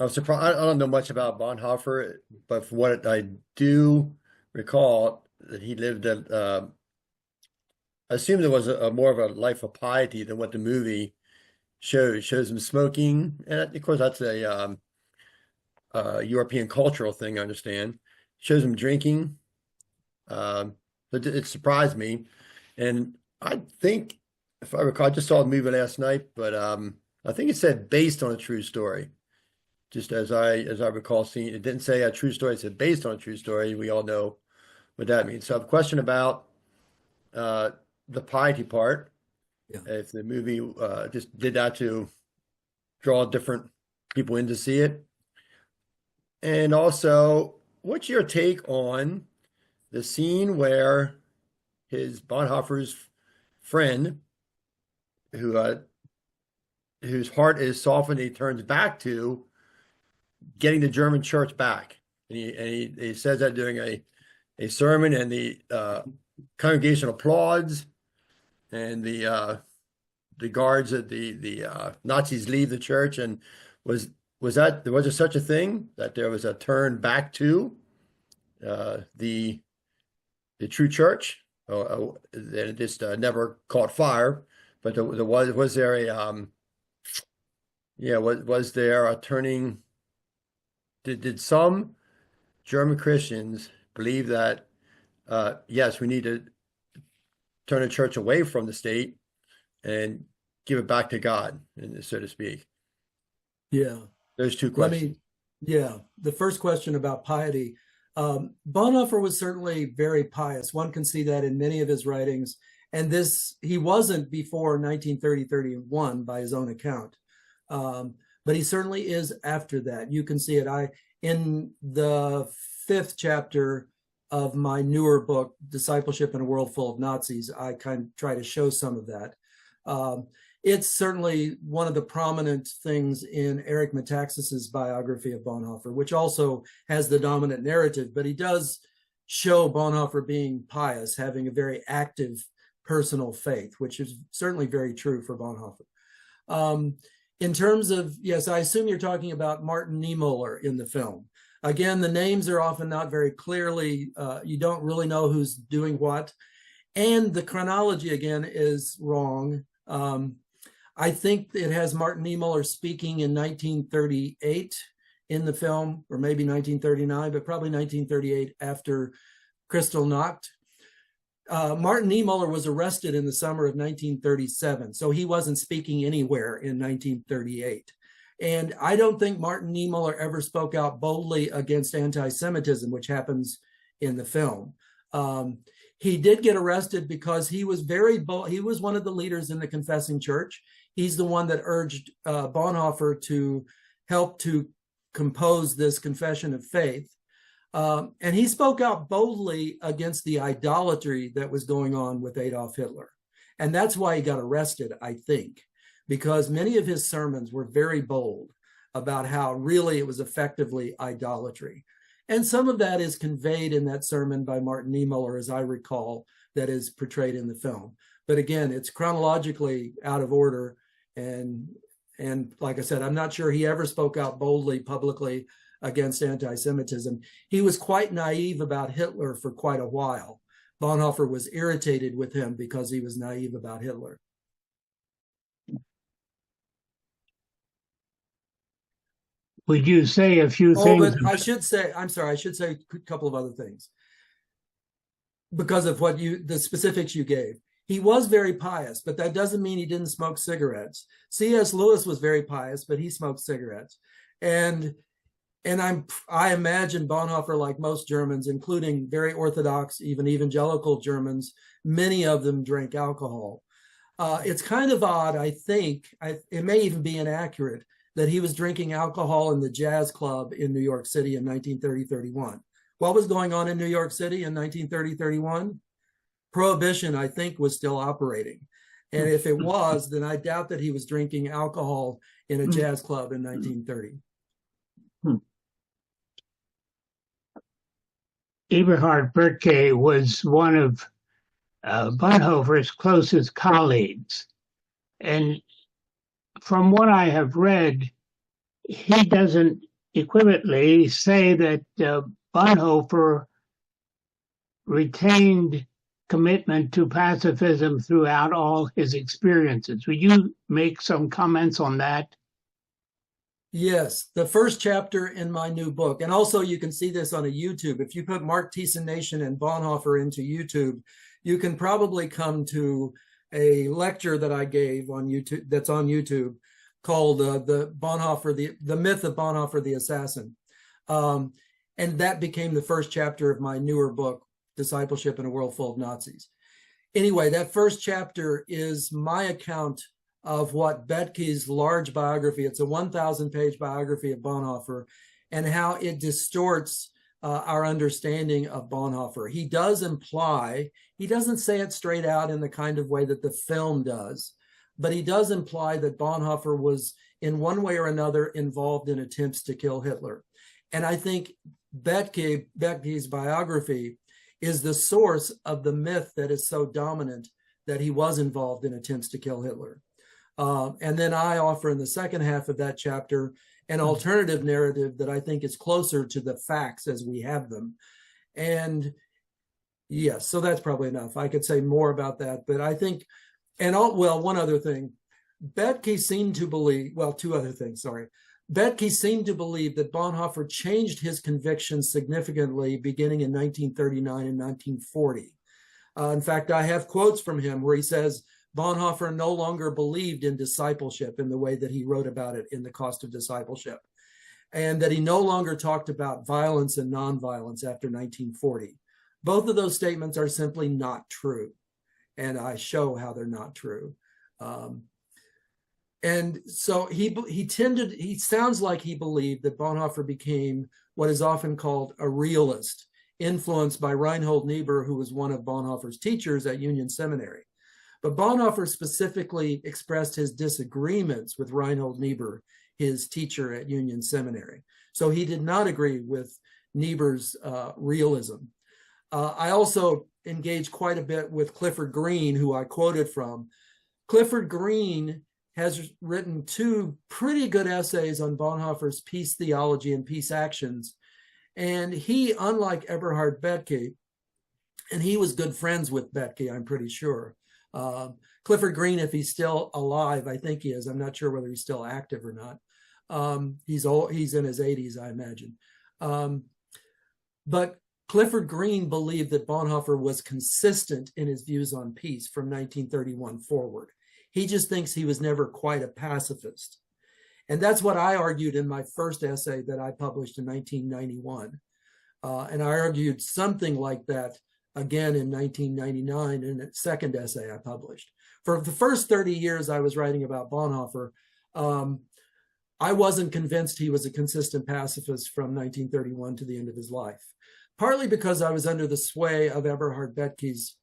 I was surprised. I don't know much about Bonhoeffer, but from what I do recall, that he lived I assume there was a more of a life of piety than what the movie shows. Shows him smoking, and of course that's a European cultural thing, I understand. Shows him drinking. But it surprised me, and I think, if I recall, I just saw the movie last night, but I think it said based on a true story. Just as I recall seeing, it didn't say a true story; it said based on a true story. We all know what that means. So I have a question about the piety part. Yeah. If the movie just did that to draw different people in to see it, and also, what's your take on the scene where his Bonhoeffer's friend, whose heart is softened, he turns back to getting the German church back, and he says that during a sermon, and the congregation applauds, and the guards at the Nazis leave the church. And was there such a thing that there was a turn back to the true church? That it just never caught fire, but was there a turning? Did some German Christians believe that yes, we need to turn the church away from the state and give it back to God, so to speak? Yeah. There's two questions. The first question about piety. Bonhoeffer was certainly very pious. One can see that in many of his writings. And he wasn't before 1930-31 by his own account. But he certainly is after that. You can see it. In the 5th chapter of my newer book, Discipleship in a World Full of Nazis, I kind of try to show some of that. It's certainly one of the prominent things in Eric Metaxas's biography of Bonhoeffer, which also has the dominant narrative, but he does show Bonhoeffer being pious, having a very active personal faith, which is certainly very true for Bonhoeffer. In terms of, yes, I assume you're talking about Martin Niemöller in the film. Again, the names are often not very clearly, you don't really know who's doing what. And the chronology, again, is wrong. I think it has Martin Niemöller speaking in 1938 in the film, or maybe 1939, but probably 1938 after Kristallnacht. Martin Niemöller was arrested in the summer of 1937, so he wasn't speaking anywhere in 1938. And I don't think Martin Niemöller ever spoke out boldly against anti-Semitism, which happens in the film. He did get arrested because he was very bold. He was one of the leaders in the Confessing Church. He's the one that urged Bonhoeffer to help to compose this confession of faith. And he spoke out boldly against the idolatry that was going on with Adolf Hitler. And that's why he got arrested, I think, because many of his sermons were very bold about how really it was effectively idolatry. And some of that is conveyed in that sermon by Martin Niemöller, as I recall, that is portrayed in the film. But again, it's chronologically out of order. And like I said, I'm not sure he ever spoke out boldly publicly against anti-Semitism. He was quite naive about Hitler for quite a while. Bonhoeffer was irritated with him because he was naive about Hitler. Would you say a few Oh, things? but I should say a couple of other things because of the specifics you gave. He was very pious, but that doesn't mean he didn't smoke cigarettes. C.S. Lewis was very pious, but he smoked cigarettes. And I imagine Bonhoeffer, like most Germans, including very Orthodox, even evangelical Germans, many of them drank alcohol. It's kind of odd, I think, it may even be inaccurate, that he was drinking alcohol in the jazz club in New York City in 1930-31. What was going on in New York City in 1930-31? Prohibition, I think, was still operating. And if it was, then I doubt that he was drinking alcohol in a jazz club in 1930. Eberhard Bethge was one of Bonhoeffer's closest colleagues. And from what I have read, he doesn't equivocally say that Bonhoeffer retained commitment to pacifism throughout all his experiences. Would you make some comments on that? Yes, the first chapter in my new book, and also you can see this on a YouTube. If you put Mark Thiessen Nation and Bonhoeffer into YouTube, you can probably come to a lecture that I gave on YouTube, that's on YouTube, called the Myth of Bonhoeffer the Assassin. And that became the first chapter of my newer book, Discipleship in a World Full of Nazis. Anyway, that first chapter is my account of what Bethge's large biography, it's a 1,000-page biography of Bonhoeffer, and how it distorts our understanding of Bonhoeffer. He does imply, he doesn't say it straight out in the kind of way that the film does, but he does imply that Bonhoeffer was in one way or another involved in attempts to kill Hitler. And I think Bethge's biography is the source of the myth that is so dominant that he was involved in attempts to kill Hitler. And then I offer in the second half of that chapter an alternative narrative that I think is closer to the facts as we have them. And yes, so that's probably enough. I could say more about that, but I think, one other thing, Bethge seemed to believe, two other things, sorry. Bethge seemed to believe that Bonhoeffer changed his convictions significantly beginning in 1939 and 1940. In fact, I have quotes from him where he says Bonhoeffer no longer believed in discipleship in the way that he wrote about it in The Cost of Discipleship, and that he no longer talked about violence and nonviolence after 1940. Both of those statements are simply not true, and I show how they're not true. And so he sounds like he believed that Bonhoeffer became what is often called a realist, influenced by Reinhold Niebuhr, who was one of Bonhoeffer's teachers at Union Seminary. But Bonhoeffer specifically expressed his disagreements with Reinhold Niebuhr, his teacher at Union Seminary. So he did not agree with Niebuhr's realism. I also engaged quite a bit with Clifford Green, who I quoted from. Clifford Green has written two pretty good essays on Bonhoeffer's peace theology and peace actions. And he, unlike Eberhard Bethge, and he was good friends with Bethge, I'm pretty sure. Clifford Green, if he's still alive, I think he is. I'm not sure whether he's still active or not. He's in his 80s, I imagine. But Clifford Green believed that Bonhoeffer was consistent in his views on peace from 1931 forward. He just thinks he was never quite a pacifist. And that's what I argued in my first essay that I published in 1991. And I argued something like that again in 1999 in a second essay I published. For the first 30 years I was writing about Bonhoeffer, I wasn't convinced he was a consistent pacifist from 1931 to the end of his life, partly because I was under the sway of Eberhard Bethge's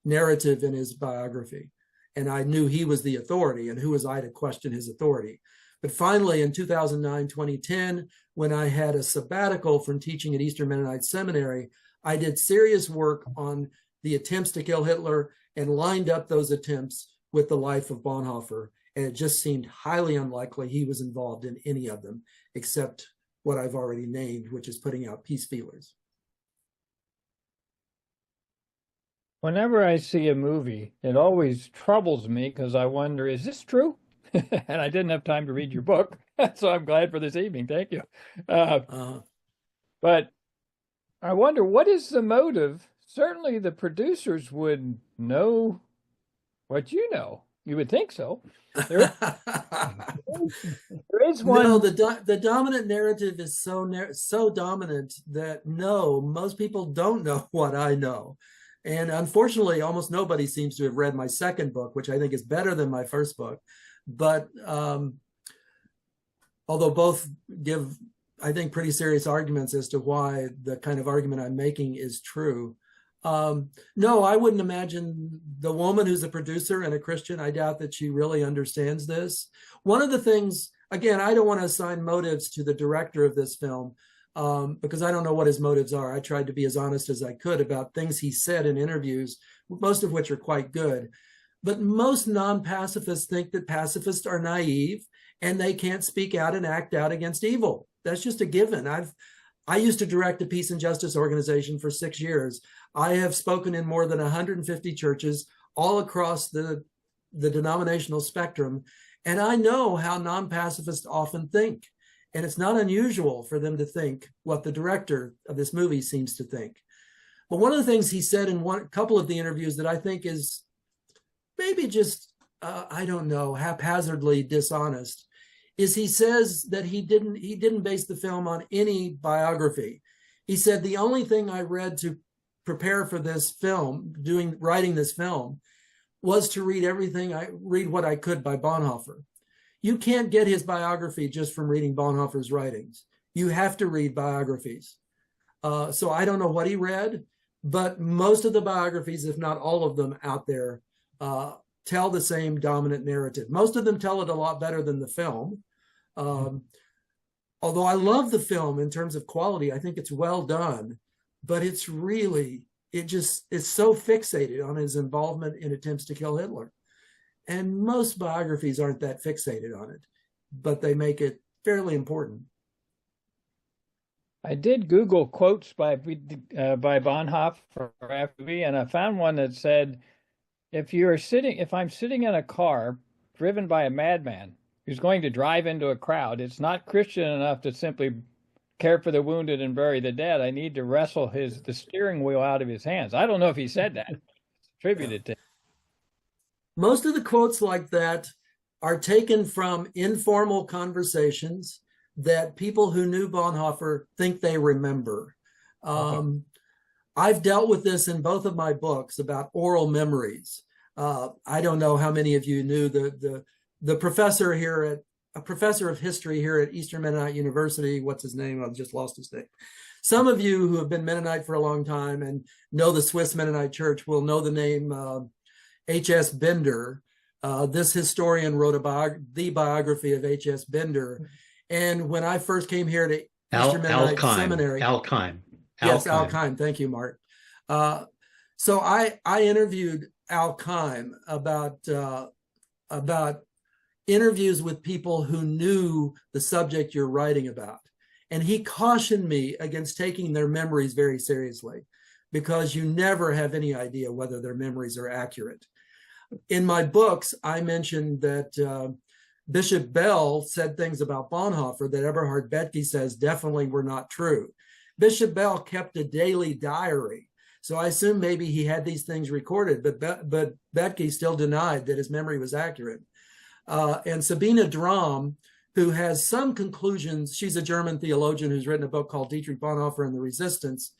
narrative in his biography. And I knew he was the authority, and who was I to question his authority? But finally, in 2009, 2010, when I had a sabbatical from teaching at Eastern Mennonite Seminary, I did serious work on the attempts to kill Hitler and lined up those attempts with the life of Bonhoeffer. And it just seemed highly unlikely he was involved in any of them, except what I've already named, which is putting out peace feelers. Whenever I see a movie, it always troubles me because I wonder, is this true? And I didn't have time to read your book, so I'm glad for this evening. Thank you. But I wonder, what is the motive? Certainly the producers would know what you know. You would think so. There is one. No, the dominant narrative is so dominant that no, most people don't know what I know. And unfortunately, almost nobody seems to have read my second book, which I think is better than my first book. But although both give, I think, pretty serious arguments as to why the kind of argument I'm making is true. No, I wouldn't imagine the woman who's a producer and a Christian. I doubt that she really understands this. One of the things, again, I don't want to assign motives to the director of this film because I don't know what his motives are. I tried to be as honest as I could about things he said in interviews, most of which are quite good. But most non-pacifists think that pacifists are naive and they can't speak out and act out against evil. That's just a given. I used to direct a peace and justice organization for 6 years. I have spoken in more than 150 churches all across the denominational spectrum, and I know how non-pacifists often think. And it's not unusual for them to think what the director of this movie seems to think. But one of the things he said in a couple of the interviews that I think is maybe just, I don't know, haphazardly dishonest, is he says that he didn't base the film on any biography. He said, the only thing I read to prepare for this film, writing this film, was to read what I could by Bonhoeffer. You can't get his biography just from reading Bonhoeffer's writings. You have to read biographies. So I don't know what he read, but most of the biographies, if not all of them out there, tell the same dominant narrative. Most of them tell it a lot better than the film. Although I love the film in terms of quality, I think it's well done, but it's so fixated on his involvement in attempts to kill Hitler. And most biographies aren't that fixated on it, but they make it fairly important. I did Google quotes by Bonhoeffer after me, and I found one that said, if I'm sitting in a car driven by a madman who's going to drive into a crowd, it's not Christian enough to simply care for the wounded and bury the dead. I need to wrestle the steering wheel out of his hands. I don't know if he said that. It's attributed to him. Most of the quotes like that are taken from informal conversations that people who knew Bonhoeffer think they remember. I've dealt with this in both of my books about oral memories. I don't know how many of you knew the professor a professor of history here at Eastern Mennonite University. What's his name? I've just lost his name. Some of you who have been Mennonite for a long time and know the Swiss Mennonite Church will know the name H.S. Bender. This historian wrote the biography of H.S. Bender. And when I first came here to Eastern Mennonite Seminary. Yes, Al Keim. Thank you, Mark. So I interviewed Al Keim about interviews with people who knew the subject you're writing about. And he cautioned me against taking their memories very seriously, because you never have any idea whether their memories are accurate. In my books, I mentioned that Bishop Bell said things about Bonhoeffer that Eberhard Bethke says definitely were not true. Bishop Bell kept a daily diary, so I assume maybe he had these things recorded, but Bethke still denied that his memory was accurate. And Sabina Drom, who has some conclusions, she's a German theologian who's written a book called Dietrich, Bonhoeffer and the Resistance,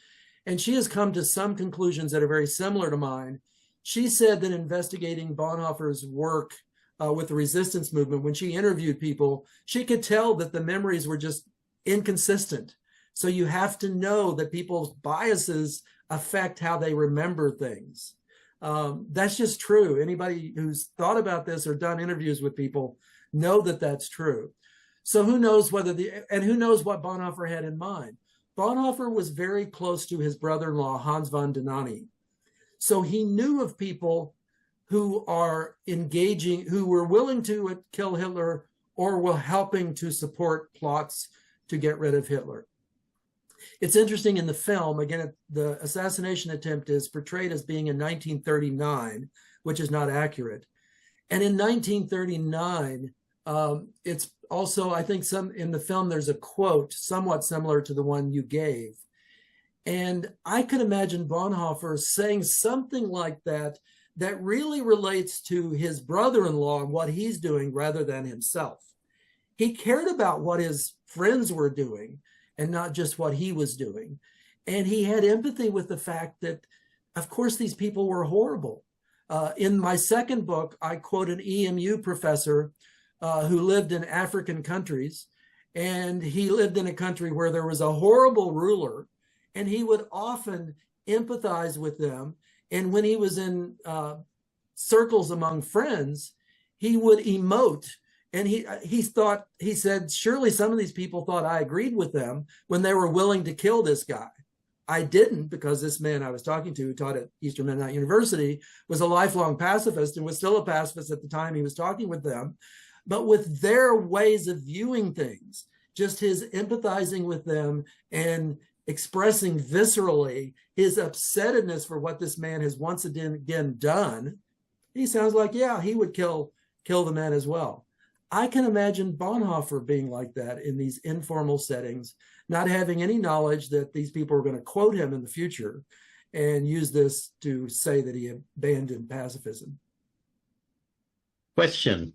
and she has come to some conclusions that are very similar to mine. She said that investigating Bonhoeffer's work with the resistance movement, when she interviewed people, she could tell that the memories were just inconsistent. So you have to know that people's biases affect how they remember things. That's just true. Anybody who's thought about this or done interviews with people know that that's true. So who knows who knows what Bonhoeffer had in mind? Bonhoeffer was very close to his brother-in-law, Hans von Dohnanyi. So he knew of people who are engaging, who were willing to kill Hitler or were helping to support plots to get rid of Hitler. It's interesting in the film, again, the assassination attempt is portrayed as being in 1939, which is not accurate. And in 1939, it's also, I think in the film, there's a quote somewhat similar to the one you gave. And I could imagine Bonhoeffer saying something like that really relates to his brother-in-law and what he's doing rather than himself. He cared about what his friends were doing and not just what he was doing. And he had empathy with the fact that, of course, these people were horrible. In my second book, I quote an EMU professor who lived in African countries, and he lived in a country where there was a horrible ruler, and he would often empathize with them. And when he was in circles among friends, he would emote. And he said, surely some of these people thought I agreed with them when they were willing to kill this guy. I didn't, because this man I was talking to, who taught at Eastern Mennonite University, was a lifelong pacifist and was still a pacifist at the time he was talking with them. But with their ways of viewing things, just his empathizing with them and expressing viscerally his upsetness for what this man has once again done, he sounds like, yeah, he would kill the man as well. I can imagine Bonhoeffer being like that in these informal settings, not having any knowledge that these people are going to quote him in the future and use this to say that he abandoned pacifism. Question.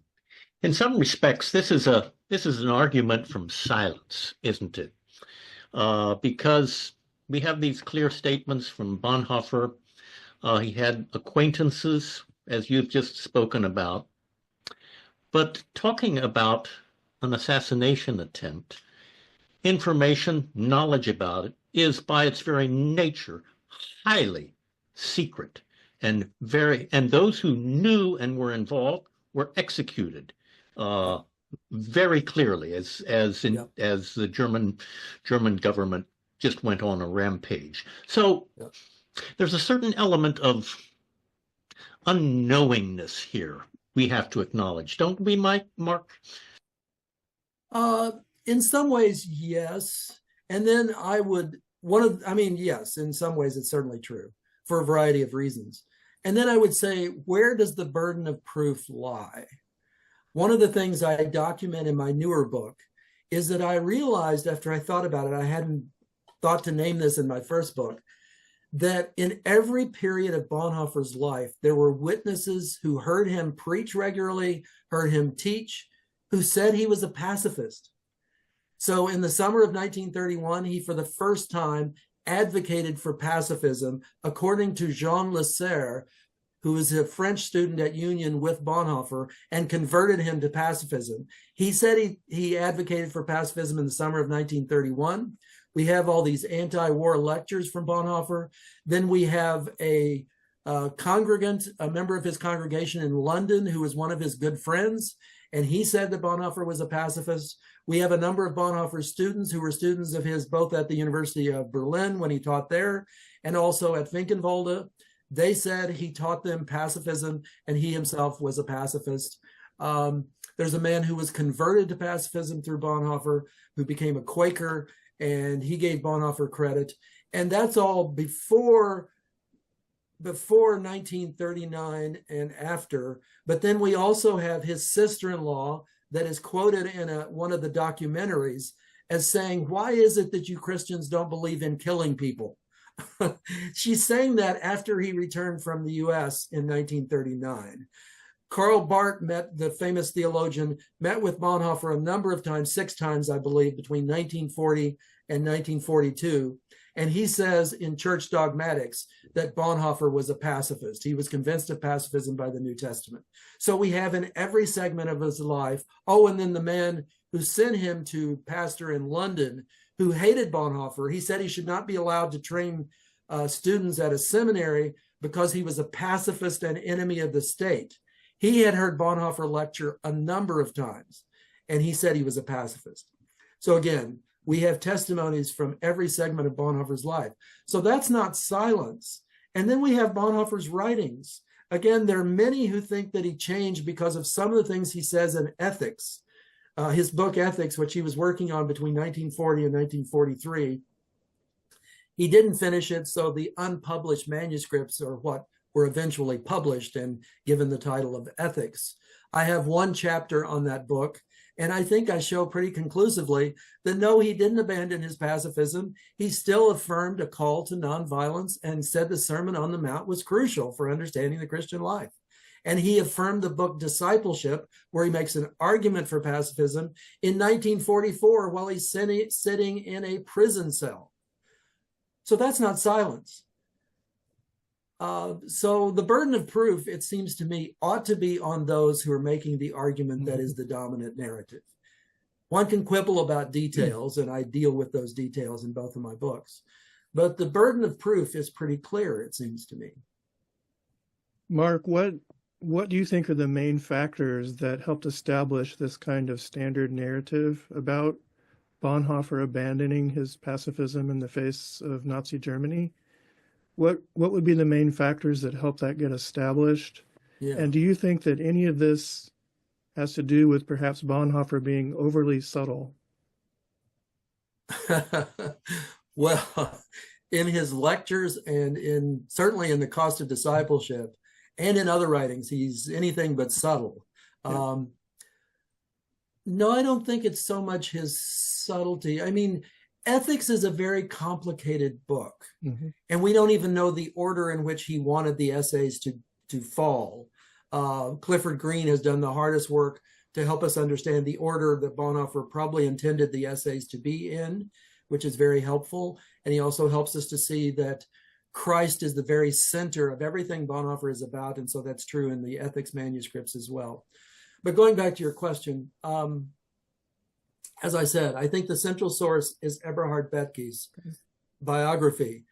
In some respects, this is an argument from silence, isn't it? Because we have these clear statements from Bonhoeffer. He had acquaintances, as you've just spoken about. But talking about an assassination attempt, information, knowledge about it is by its very nature highly secret, and those who knew and were involved were executed very clearly, as the German government just went on a rampage. So there's a certain element of unknowingness here we have to acknowledge, don't we, Mark? In some ways, yes. And then yes, in some ways it's certainly true for a variety of reasons. And then I would say, where does the burden of proof lie? One of the things I document in my newer book is that I realized after I thought about it, I hadn't thought to name this in my first book, that in every period of Bonhoeffer's life, there were witnesses who heard him preach regularly, heard him teach, who said he was a pacifist. So in the summer of 1931, he, for the first time, advocated for pacifism, according to Jean Lasserre, who was a French student at Union with Bonhoeffer, and converted him to pacifism. He said he advocated for pacifism in the summer of 1931. We have all these anti-war lectures from Bonhoeffer. Then we have a congregant, a member of his congregation in London, who was one of his good friends, and he said that Bonhoeffer was a pacifist. We have a number of Bonhoeffer students who were students of his both at the University of Berlin when he taught there, and also at Finkenwalde. They said he taught them pacifism, and he himself was a pacifist. There's a man who was converted to pacifism through Bonhoeffer, who became a Quaker, and he gave Bonhoeffer credit. And that's all before 1939 and after. But then we also have his sister-in-law that is quoted in one of the documentaries as saying, "Why is it that you Christians don't believe in killing people?" She's saying that after he returned from the US in 1939. Karl Barth, the famous theologian, met with Bonhoeffer a number of times, 6 times, I believe, between 1940 and 1942. And he says in Church Dogmatics that Bonhoeffer was a pacifist. He was convinced of pacifism by the New Testament. So we have in every segment of his life, and then the man who sent him to pastor in London, who hated Bonhoeffer, he said he should not be allowed to train students at a seminary because he was a pacifist and enemy of the state. He had heard Bonhoeffer lecture a number of times. and he said he was a pacifist. So again, we have testimonies from every segment of Bonhoeffer's life. So that's not silence. And then we have Bonhoeffer's writings. Again, there are many who think that he changed because of some of the things he says in Ethics. His book Ethics, which he was working on between 1940 and 1943. He didn't finish it, so the unpublished manuscripts are what were eventually published and given the title of Ethics. I have one chapter on that book, and I think I show pretty conclusively that no, he didn't abandon his pacifism. He still affirmed a call to nonviolence and said the Sermon on the Mount was crucial for understanding the Christian life. And he affirmed the book Discipleship, where he makes an argument for pacifism, in 1944 while he's sitting in a prison cell. So that's not silence. So the burden of proof, it seems to me, ought to be on those who are making the argument that is the dominant narrative. One can quibble about details, and I deal with those details in both of my books. But the burden of proof is pretty clear, it seems to me. Mark, what do you think are the main factors that helped establish this kind of standard narrative about Bonhoeffer abandoning his pacifism in the face of Nazi Germany? What would be the main factors that help that get established? Yeah. And do you think that any of this has to do with perhaps Bonhoeffer being overly subtle? Well, in his lectures and certainly in The Cost of Discipleship and in other writings, he's anything but subtle. Yeah. No, I don't think it's so much his subtlety. I mean, Ethics is a very complicated book, and we don't even know the order in which he wanted the essays to fall. Clifford Green has done the hardest work to help us understand the order that Bonhoeffer probably intended the essays to be in, which is very helpful. And he also helps us to see that Christ is the very center of everything Bonhoeffer is about, and so that's true in the Ethics manuscripts as well. But going back to your question, as I said, I think the central source is Eberhard Bethge's biography.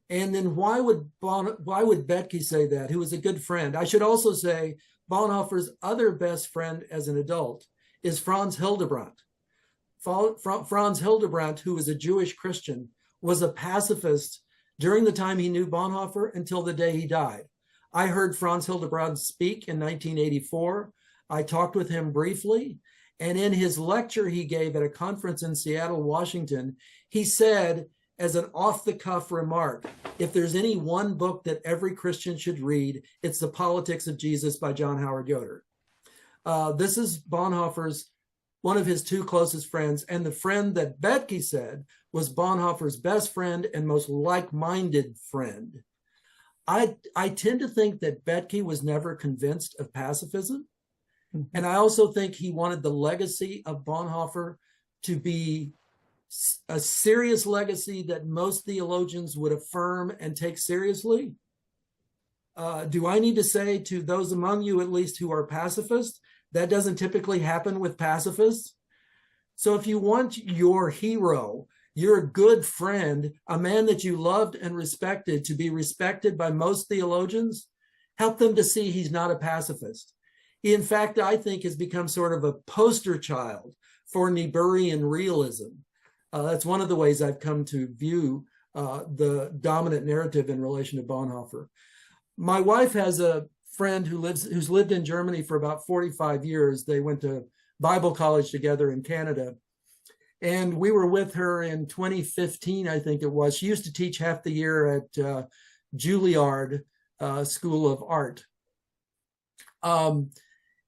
And then why would Bethge say that, who was a good friend? I should also say Bonhoeffer's other best friend as an adult is Franz Hildebrandt. Franz Hildebrandt, who was a Jewish Christian, was a pacifist during the time he knew Bonhoeffer until the day he died. I heard Franz Hildebrandt speak in 1984. I talked with him briefly. And in his lecture he gave at a conference in Seattle, Washington, he said, as an off-the-cuff remark, if there's any one book that every Christian should read, it's The Politics of Jesus by John Howard Yoder. This is Bonhoeffer's, one of his two closest friends, and the friend that Bethge said was Bonhoeffer's best friend and most like-minded friend. I tend to think that Bethge was never convinced of pacifism. And I also think he wanted the legacy of Bonhoeffer to be a serious legacy that most theologians would affirm and take seriously. Do I need to say to those among you, at least, who are pacifists, that doesn't typically happen with pacifists? So if you want your hero, your good friend, a man that you loved and respected, to be respected by most theologians, help them to see he's not a pacifist. He, in fact, I think, has become sort of a poster child for Niebuhrian realism. That's one of the ways I've come to view the dominant narrative in relation to Bonhoeffer. My wife has a friend who's lived in Germany for about 45 years. They went to Bible college together in Canada. And we were with her in 2015, I think it was. She used to teach half the year at Juilliard School of Art.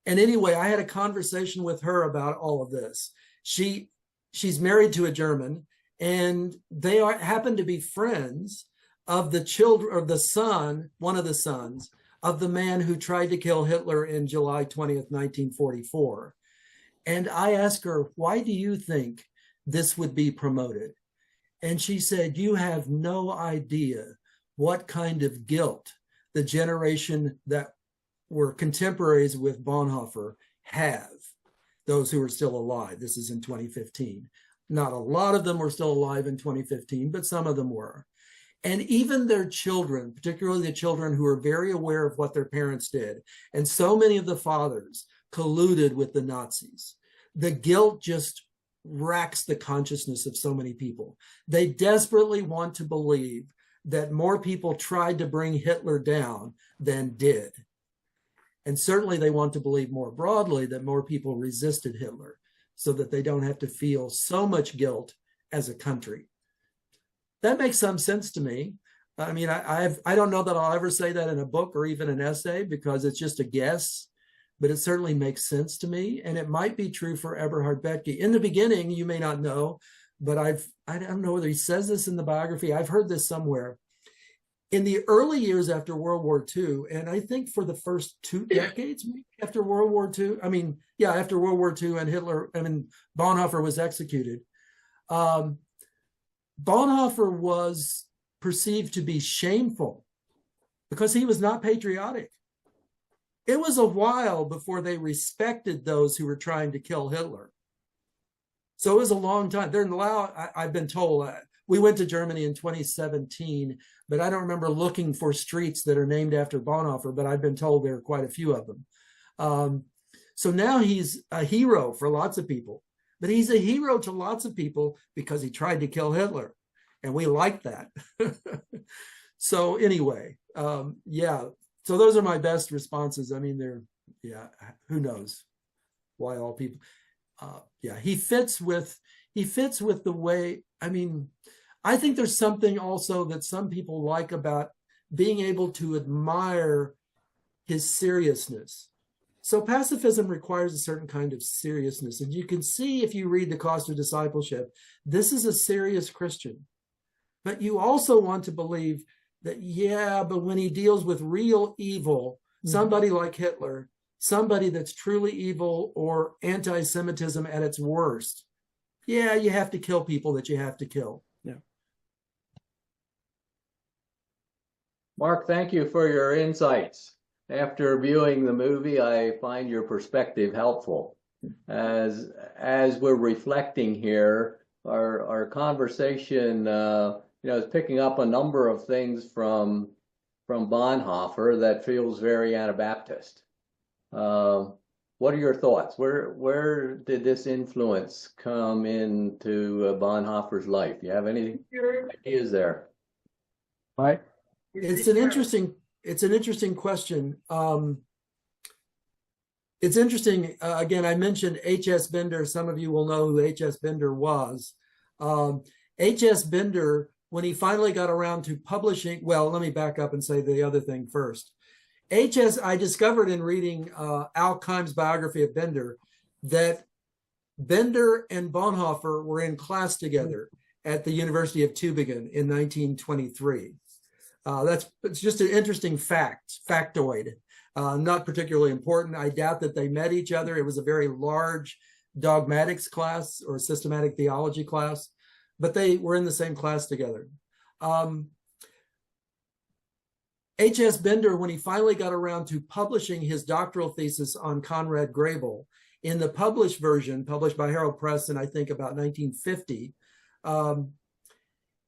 And anyway, I had a conversation with her about all of this. She's married to a German, and they happen to be friends of the children, or the son, one of the sons of the man who tried to kill Hitler in July 20th, 1944. And I asked her, why do you think this would be promoted? And she said, you have no idea what kind of guilt the generation that were contemporaries with Bonhoeffer have, those who are still alive. This is in 2015. Not a lot of them were still alive in 2015, but some of them were. And even their children, particularly the children who are very aware of what their parents did, and so many of the fathers colluded with the Nazis. the guilt just racks the consciousness of so many people. They desperately want to believe that more people tried to bring Hitler down than did. And certainly they want to believe more broadly that more people resisted Hitler so that they don't have to feel so much guilt as a country. That makes some sense to me. I mean, I don't know that I'll ever say that in a book or even an essay because it's just a guess, but it certainly makes sense to me. And it might be true for Eberhard Bethge. In the beginning, you may not know, but I don't know whether he says this in the biography. I've heard this somewhere. In the early years after World War II, and I think for the first 2 decades after World War II, after World War II and Bonhoeffer was executed, Bonhoeffer was perceived to be shameful because he was not patriotic. It was a while before they respected those who were trying to kill Hitler. So it was a long time. I've been told, we went to Germany in 2017, but I don't remember looking for streets that are named after Bonhoeffer, but I've been told there are quite a few of them. So now he's a hero for lots of people, but he's a hero to lots of people because he tried to kill Hitler. And we like that. So anyway, so those are my best responses. I mean, who knows why all people, he fits with the way, I mean, I think there's something also that some people like about being able to admire his seriousness. So pacifism requires a certain kind of seriousness. And you can see if you read The Cost of Discipleship, this is a serious Christian. But you also want to believe that, but when he deals with real evil, somebody like Hitler, somebody that's truly evil or anti-Semitism at its worst, you have to kill people that you have to kill. Yeah. Mark, thank you for your insights. After viewing the movie, I find your perspective helpful. As we're reflecting here, our conversation is picking up a number of things from Bonhoeffer that feels very Anabaptist. What are your thoughts? Where did this influence come into Bonhoeffer's life? Do you have any ideas there? Right. It's an interesting question. It's interesting. Again, I mentioned H.S. Bender. Some of you will know who H.S. Bender was. H.S. Bender, when he finally got around to publishing, well, let me back up and say the other thing first. I discovered in reading Al Keim's biography of Bender that Bender and Bonhoeffer were in class together at the University of Tübingen in 1923. It's just an interesting factoid, not particularly important. I doubt that they met each other. It was a very large dogmatics class or systematic theology class, but they were in the same class together. H.S. Bender, when he finally got around to publishing his doctoral thesis on Conrad Grebel, in the published version, published by Herald Press in, I think, about 1950,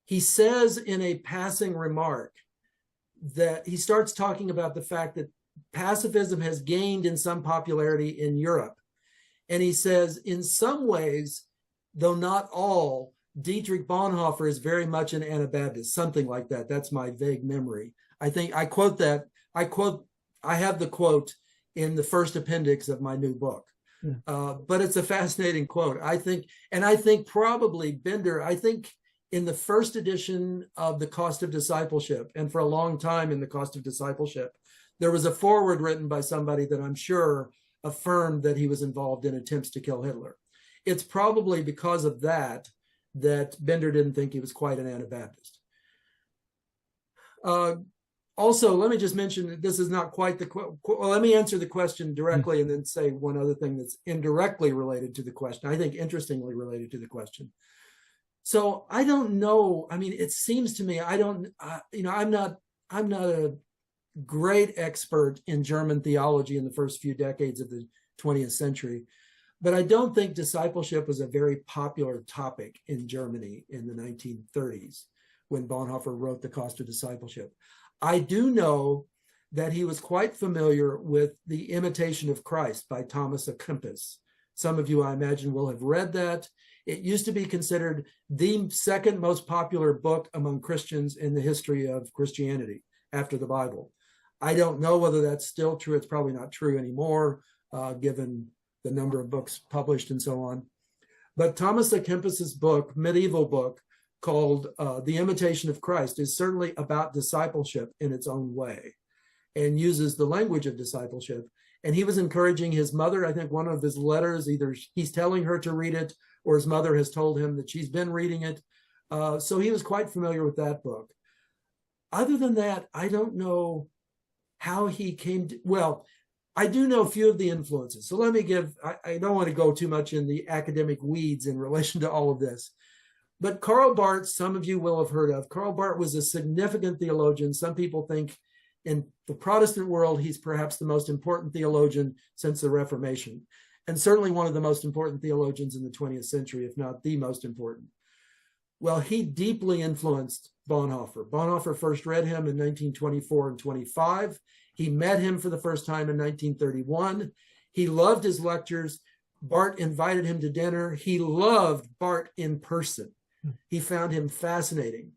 he says in a passing remark that he starts talking about the fact that pacifism has gained in some popularity in Europe. And he says, in some ways, though not all, Dietrich Bonhoeffer is very much an Anabaptist, something like that. That's my vague memory. I think I quote that. I have the quote in the first appendix of my new book. But it's a fascinating quote. I think probably Bender, in the first edition of The Cost of Discipleship, and for a long time in The Cost of Discipleship, there was a foreword written by somebody that I'm sure affirmed that he was involved in attempts to kill Hitler. It's probably because of that Bender didn't think he was quite an Anabaptist. Also, let me just mention that this is not quite let me answer the question directly and then say one other thing that's indirectly related to the question. I think interestingly related to the question. So I don't know. I mean, it seems to me, I'm not a great expert in German theology in the first few decades of the 20th century, but I don't think discipleship was a very popular topic in Germany in the 1930s when Bonhoeffer wrote The Cost of Discipleship. I do know that he was quite familiar with The Imitation of Christ by Thomas à Kempis, Some of you, I imagine, will have read that. It used to be considered the second most popular book among Christians in the history of Christianity after the Bible. I don't know whether that's still true. It's probably not true anymore, given the number of books published and so on. But Thomas à Kempis's book, medieval book, called The Imitation of Christ, is certainly about discipleship in its own way and uses the language of discipleship. And he was encouraging his mother. I think one of his letters, either he's telling her to read it or his mother has told him that she's been reading it. So he was quite familiar with that book. Other than that, I don't know how he came to, well, I do know a few of the influences. So let me give, I don't want to go too much in the academic weeds in relation to all of this. But Karl Barth, some of you will have heard of. Karl Barth was a significant theologian. Some people think in the Protestant world, he's perhaps the most important theologian since the Reformation, and certainly one of the most important theologians in the 20th century, if not the most important. Well, he deeply influenced Bonhoeffer. Bonhoeffer first read him in 1924 and 25. He met him for the first time in 1931. He loved his lectures. Barth invited him to dinner. He loved Barth in person. He found him fascinating.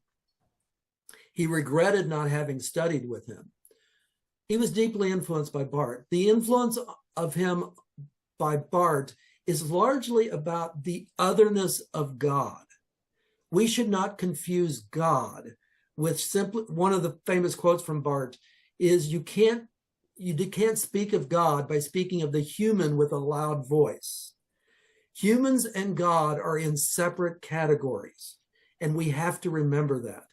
He regretted not having studied with him. He was deeply influenced by Barth. The influence of him by Barth is largely about the otherness of God. We should not confuse God with simply, one of the famous quotes from Barth is you can't speak of God by speaking of the human with a loud voice. Humans and God are in separate categories, and we have to remember that.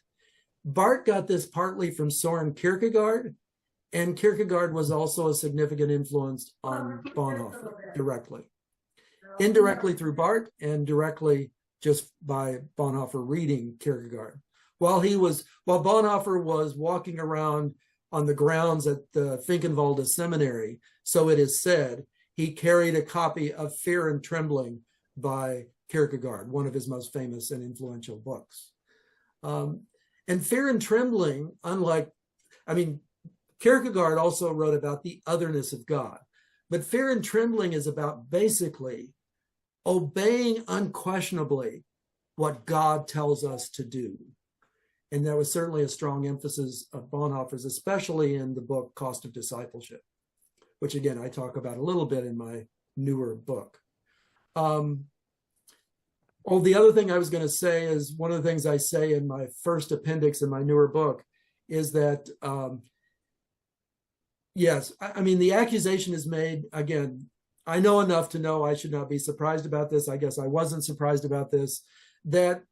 Barth got this partly from Soren Kierkegaard, and Kierkegaard was also a significant influence on Bonhoeffer directly. Indirectly through Barth, and directly just by Bonhoeffer reading Kierkegaard. While Bonhoeffer was walking around on the grounds at the Finkenwalde Seminary, so it is said, he carried a copy of Fear and Trembling by Kierkegaard, one of his most famous and influential books. And Fear and Trembling, Kierkegaard also wrote about the otherness of God, but Fear and Trembling is about basically obeying unquestionably what God tells us to do. And that was certainly a strong emphasis of Bonhoeffer's, especially in the book Cost of Discipleship, which again, I talk about a little bit in my newer book. The other thing I was going to say is one of the things I say in my first appendix in my newer book is that, the accusation is made, again, I know enough to know I should not be surprised about this. I guess I wasn't surprised about this, that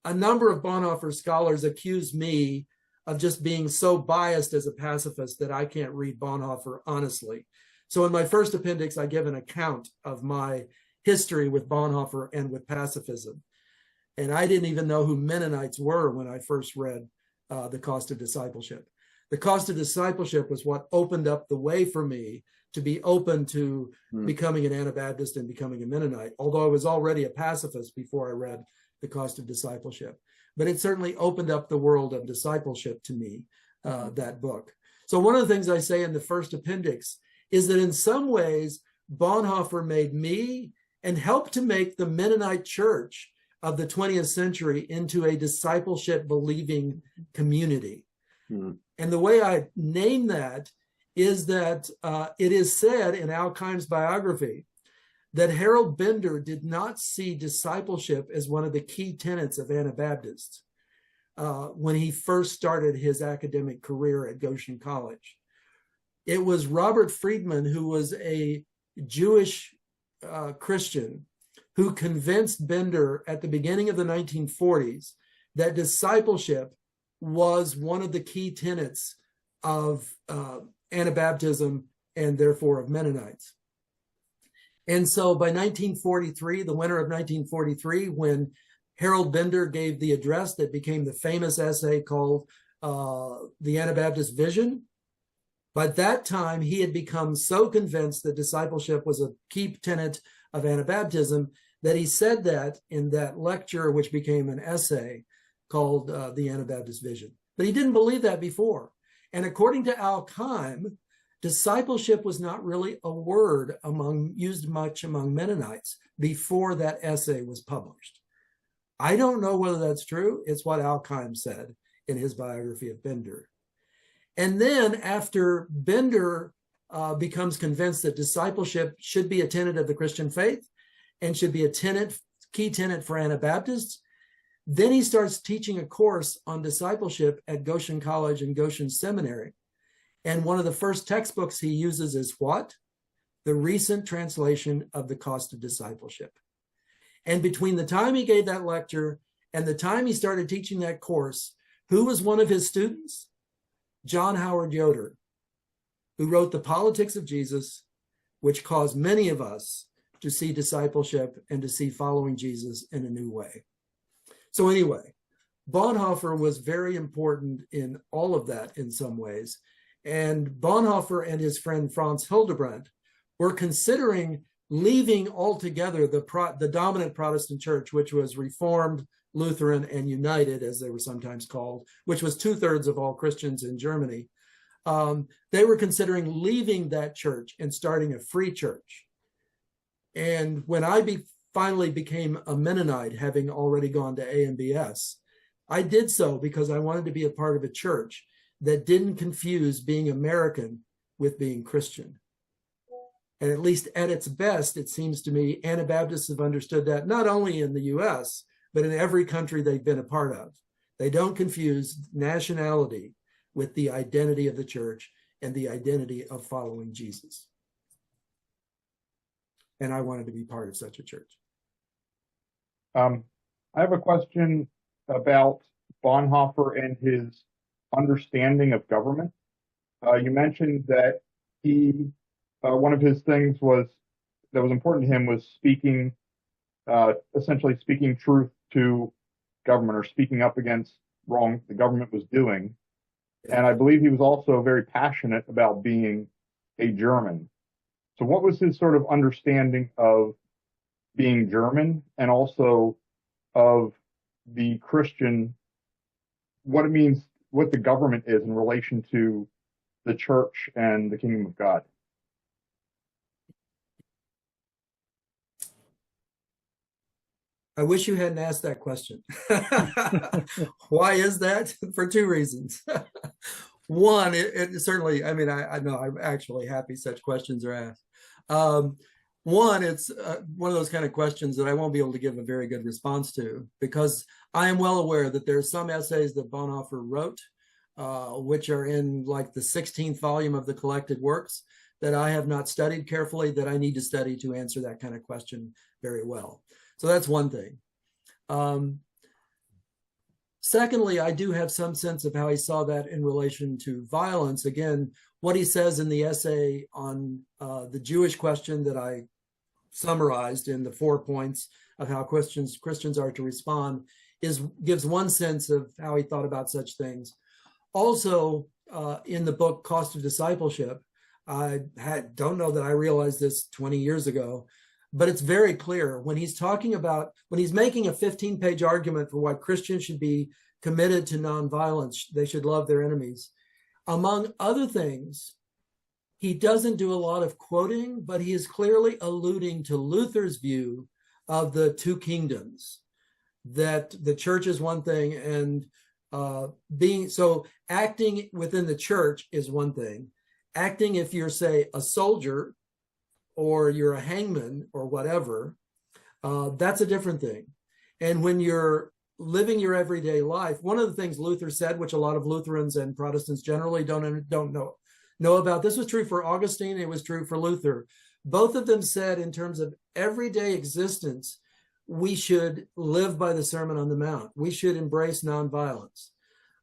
a number of Bonhoeffer scholars accuse me of just being so biased as a pacifist that I can't read Bonhoeffer honestly. So in my first appendix, I give an account of my history with Bonhoeffer and with pacifism. And I didn't even know who Mennonites were when I first read The Cost of Discipleship. The Cost of Discipleship was what opened up the way for me to be open to becoming an Anabaptist and becoming a Mennonite, although I was already a pacifist before I read The Cost of Discipleship. But it certainly opened up the world of discipleship to me, that book. So one of the things I say in the first appendix is that in some ways, Bonhoeffer made me and helped to make the Mennonite church of the 20th century into a discipleship believing community. And the way I name that is that it is said in Al Keim's biography that Harold Bender did not see discipleship as one of the key tenets of Anabaptists when he first started his academic career at Goshen College. It was Robert Friedman, who was a Jewish Christian, who convinced Bender at the beginning of the 1940s that discipleship was one of the key tenets of Anabaptism and therefore of Mennonites. And so by 1943, the winter of 1943, when Harold Bender gave the address that became the famous essay called The Anabaptist Vision, by that time he had become so convinced that discipleship was a key tenet of Anabaptism that he said that in that lecture, which became an essay called The Anabaptist Vision. But he didn't believe that before. And according to Al Keim, discipleship was not really a word used much among Mennonites before that essay was published. I don't know whether that's true. It's what Al Keim said in his biography of Bender. And then after Bender becomes convinced that discipleship should be a tenet of the Christian faith and should be a key tenet for Anabaptists, then he starts teaching a course on discipleship at Goshen College and Goshen Seminary. And one of the first textbooks he uses is what? The recent translation of The Cost of Discipleship. And between the time he gave that lecture and the time he started teaching that course, who was one of his students? John Howard Yoder, who wrote The Politics of Jesus, which caused many of us to see discipleship and to see following Jesus in a new way. So anyway, Bonhoeffer was very important in all of that in some ways. And Bonhoeffer and his friend Franz Hildebrandt were considering leaving altogether the dominant Protestant church, which was Reformed, Lutheran, and United, as they were sometimes called, which was 2/3 of all Christians in Germany. They were considering leaving that church and starting a free church. And when I finally became a Mennonite, having already gone to AMBS, I did so because I wanted to be a part of a church that didn't confuse being American with being Christian. And at least at its best, it seems to me, Anabaptists have understood that not only in the US, but in every country they've been a part of. They don't confuse nationality with the identity of the church and the identity of following Jesus. And I wanted to be part of such a church. I have a question about Bonhoeffer and his understanding of government. You mentioned that one of his things that was important to him was speaking, essentially speaking truth to government, or speaking up against wrong the government was doing. And I believe he was also very passionate about being a German. So what was his sort of understanding of being German, and also of the Christian, what it means, what the government is in relation to the church and the kingdom of God? I wish you hadn't asked that question. Why is that? For two reasons. One, it certainly, I mean, I know I'm actually happy such questions are asked. One, it's one of those kind of questions that I won't be able to give a very good response to, because I am well aware that there are some essays that Bonhoeffer wrote, which are in like the 16th volume of the collected works, that I have not studied carefully, that I need to study to answer that kind of question very well. So that's one thing. Secondly, I do have some sense of how he saw that in relation to violence. Again, what he says in the essay on the Jewish question that I summarized in the 4 points of how Christians are to respond gives one sense of how he thought about such things. Also, in the book Cost of Discipleship, I don't know that I realized this 20 years ago, but it's very clear when he's making a 15-page argument for why Christians should be committed to nonviolence, they should love their enemies. Among other things, he doesn't do a lot of quoting, but he is clearly alluding to Luther's view of the two kingdoms, that the church is one thing, and acting within the church is one thing. Acting, if you're, say, a soldier or you're a hangman or whatever, that's a different thing. And when you're living your everyday life, one of the things Luther said, which a lot of Lutherans and Protestants generally don't know about, this was true for Augustine, it was true for Luther. Both of them said, in terms of everyday existence, we should live by the Sermon on the Mount. We should embrace nonviolence.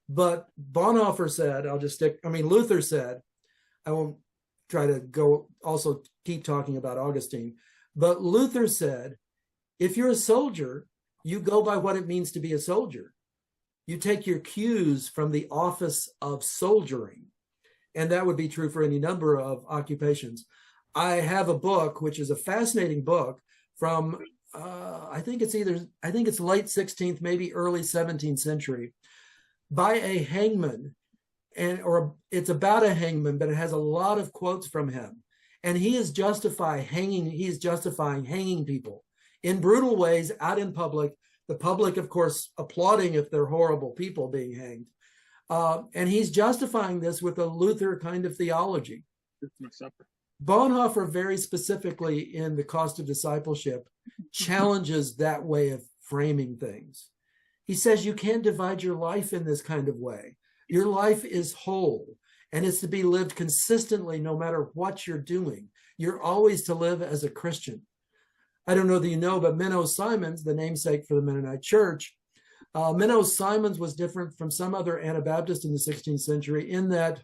But Bonhoeffer said, Luther said, I won't try to go also keep talking about Augustine, but Luther said, if you're a soldier, you go by what it means to be a soldier. You take your cues from the office of soldiering. And that would be true for any number of occupations. I have a book, which is a fascinating book from, I think it's late 16th, maybe early 17th century, by a hangman or it's about a hangman, but it has a lot of quotes from him. And he is justifying hanging people in brutal ways out in public. The public, of course, applauding if they're horrible people being hanged. And he's justifying this with a Luther kind of theology. Bonhoeffer, very specifically in The Cost of Discipleship, challenges that way of framing things. He says you can't divide your life in this kind of way. Your life is whole, and it's to be lived consistently no matter what you're doing. You're always to live as a Christian. I don't know that you know, but Menno Simons, the namesake for the Mennonite Church, Menno Simons was different from some other Anabaptists in the 16th century in that,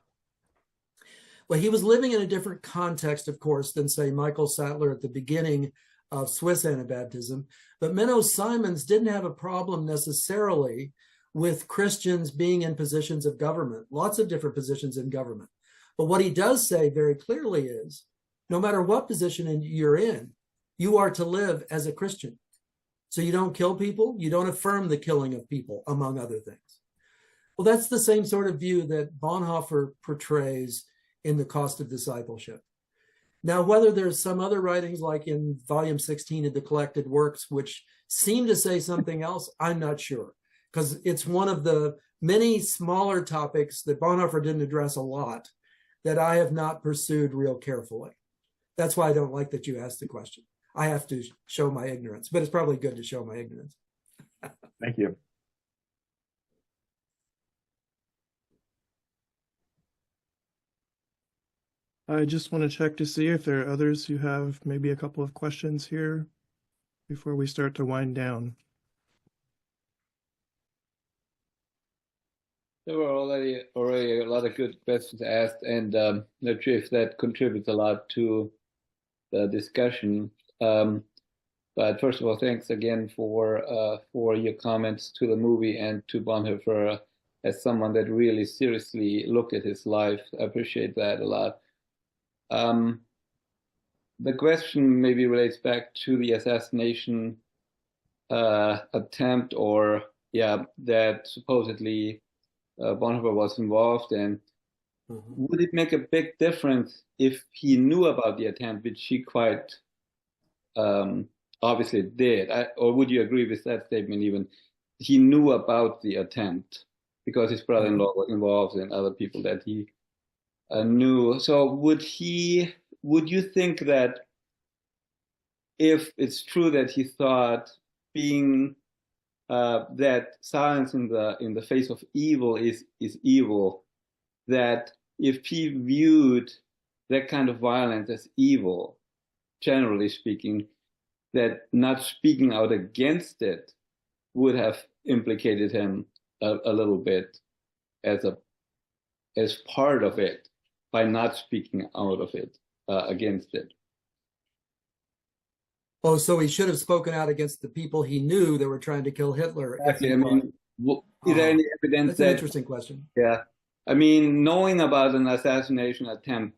well, he was living in a different context, of course, than, say, Michael Sattler at the beginning of Swiss Anabaptism. But Menno Simons didn't have a problem necessarily with Christians being in positions of government, lots of different positions in government. But what he does say very clearly is, no matter what position you're in, you are to live as a Christian. So you don't kill people, you don't affirm the killing of people, among other things. Well, that's the same sort of view that Bonhoeffer portrays in The Cost of Discipleship. Now, whether there's some other writings like in volume 16 of the collected works, which seem to say something else, I'm not sure, because it's one of the many smaller topics that Bonhoeffer didn't address a lot that I have not pursued real carefully. That's why I don't like that you asked the question. I have to show my ignorance, but it's probably good to show my ignorance. Thank you. I just want to check to see if there are others who have maybe a couple of questions here before we start to wind down. There were already a lot of good questions asked, and not sure if that contributes a lot to the discussion. But first of all, thanks again for your comments to the movie and to Bonhoeffer as someone that really seriously looked at his life. I appreciate that a lot. The question maybe relates back to the assassination attempt, or that supposedly Bonhoeffer was involved in. Would it make a big difference if he knew about the attempt, which he quite obviously did? Or would you agree with that statement even? He knew about the attempt because his brother-in-law was involved and other people that he knew. So would you think that if it's true that he thought being that silence in the face of evil is evil, that if he viewed that kind of violence as evil, generally speaking, that not speaking out against it would have implicated him a little bit as part of it by not speaking out of it against it? Oh, so he should have spoken out against the people he knew that were trying to kill Hitler. Exactly. I mean, is there any evidence that's an interesting question. Yeah. I mean, knowing about an assassination attempt,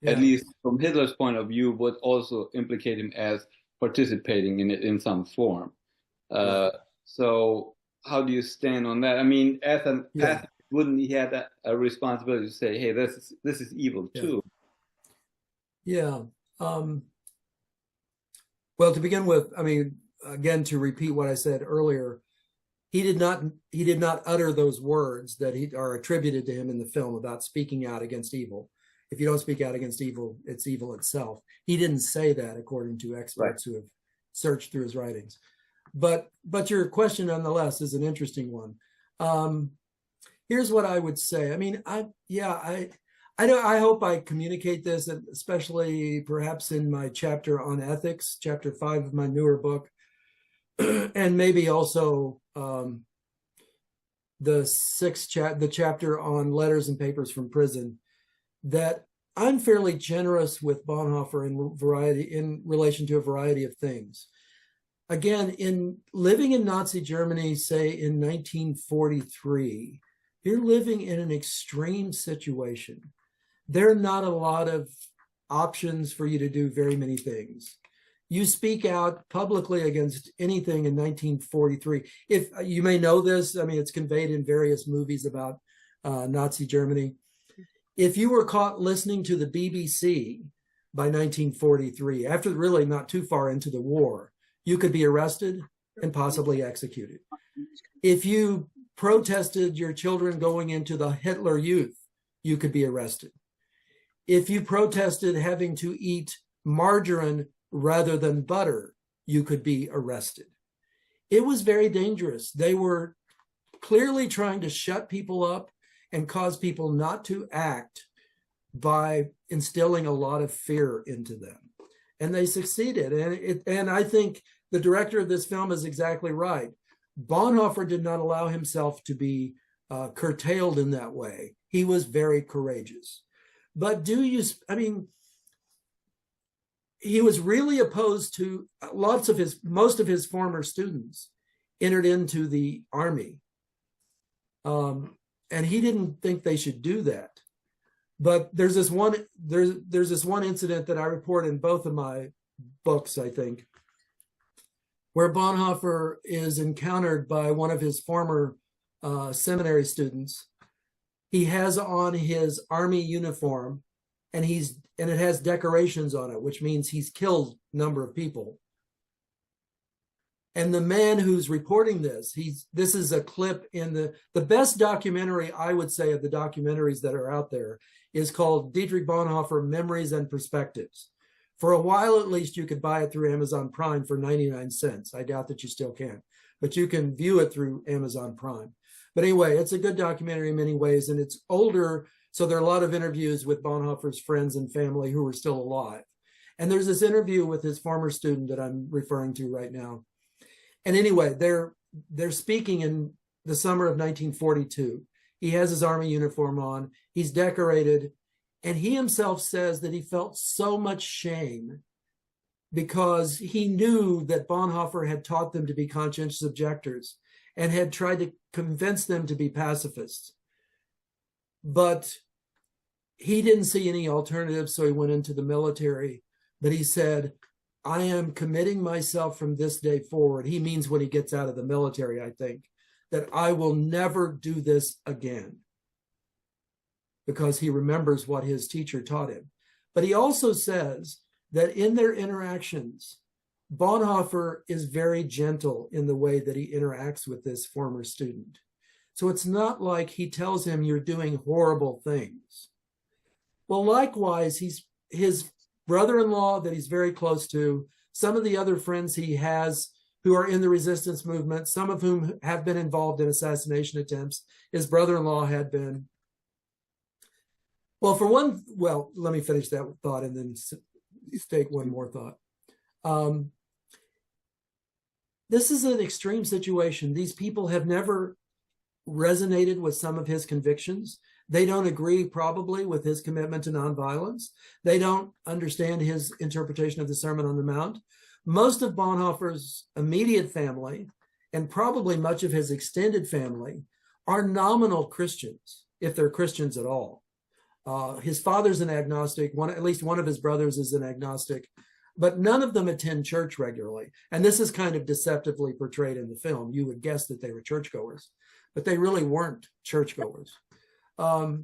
at least from Hitler's point of view, would also implicate him as participating in it in some form. So how do you stand on that? I mean, as an athlete, wouldn't he have a responsibility to say, hey, this is evil too? Yeah. Well, to begin with, I mean, again, to repeat what I said earlier, he did not utter those words that are attributed to him in the film about speaking out against evil. If you don't speak out against evil, it's evil itself. He didn't say that, according to experts who have searched through his writings. But your question, nonetheless, is an interesting one. Here's what I would say. I mean, I hope I communicate this, especially perhaps in my chapter on ethics, chapter 5 of my newer book, and maybe also the chapter on letters and papers from prison, that I'm fairly generous with Bonhoeffer in relation to a variety of things. Again, in living in Nazi Germany, say in 1943, you're living in an extreme situation. There are not a lot of options for you to do very many things. You speak out publicly against anything in 1943. If you may know this, I mean, it's conveyed in various movies about Nazi Germany. If you were caught listening to the BBC by 1943, after really not too far into the war, you could be arrested and possibly executed. If you protested your children going into the Hitler Youth, you could be arrested. If you protested having to eat margarine rather than butter, you could be arrested. It was very dangerous. They were clearly trying to shut people up and cause people not to act by instilling a lot of fear into them. And they succeeded. And I think the director of this film is exactly right. Bonhoeffer did not allow himself to be curtailed in that way. He was very courageous. But he was really opposed to most of his former students entered into the army. And he didn't think they should do that. But there's this one incident that I report in both of my books, I think, where Bonhoeffer is encountered by one of his former seminary students. He has on his army uniform, and it has decorations on it, which means he's killed a number of people. And the man who's reporting this is a clip in the best documentary, I would say, of the documentaries that are out there is called Dietrich Bonhoeffer, Memories and Perspectives. For a while, at least, you could buy it through Amazon Prime for 99 cents. I doubt that you still can, but you can view it through Amazon Prime. But anyway, it's a good documentary in many ways, and it's older, so there are a lot of interviews with Bonhoeffer's friends and family who are still alive. And there's this interview with his former student that I'm referring to right now. And anyway, they're speaking in the summer of 1942. He has his army uniform on, he's decorated, and he himself says that he felt so much shame because he knew that Bonhoeffer had taught them to be conscientious objectors and had tried to convince them to be pacifists. But he didn't see any alternatives, so he went into the military. But he said, I am committing myself from this day forward. He means when he gets out of the military, I think, that I will never do this again, because he remembers what his teacher taught him. But he also says that in their interactions, Bonhoeffer is very gentle in the way that he interacts with this former student. So it's not like he tells him you're doing horrible things. Well, likewise, his brother-in-law that he's very close to, some of the other friends he has who are in the resistance movement, some of whom have been involved in assassination attempts. His brother-in-law had been. Well, let me finish that thought and then state one more thought. This is an extreme situation. These people have never resonated with some of his convictions. They don't agree probably with his commitment to nonviolence. They don't understand his interpretation of the Sermon on the Mount. Most of Bonhoeffer's immediate family, and probably much of his extended family, are nominal Christians, if they're Christians at all. His father's an agnostic, at least one of his brothers is an agnostic, but none of them attend church regularly. And this is kind of deceptively portrayed in the film. You would guess that they were churchgoers, but they really weren't churchgoers. So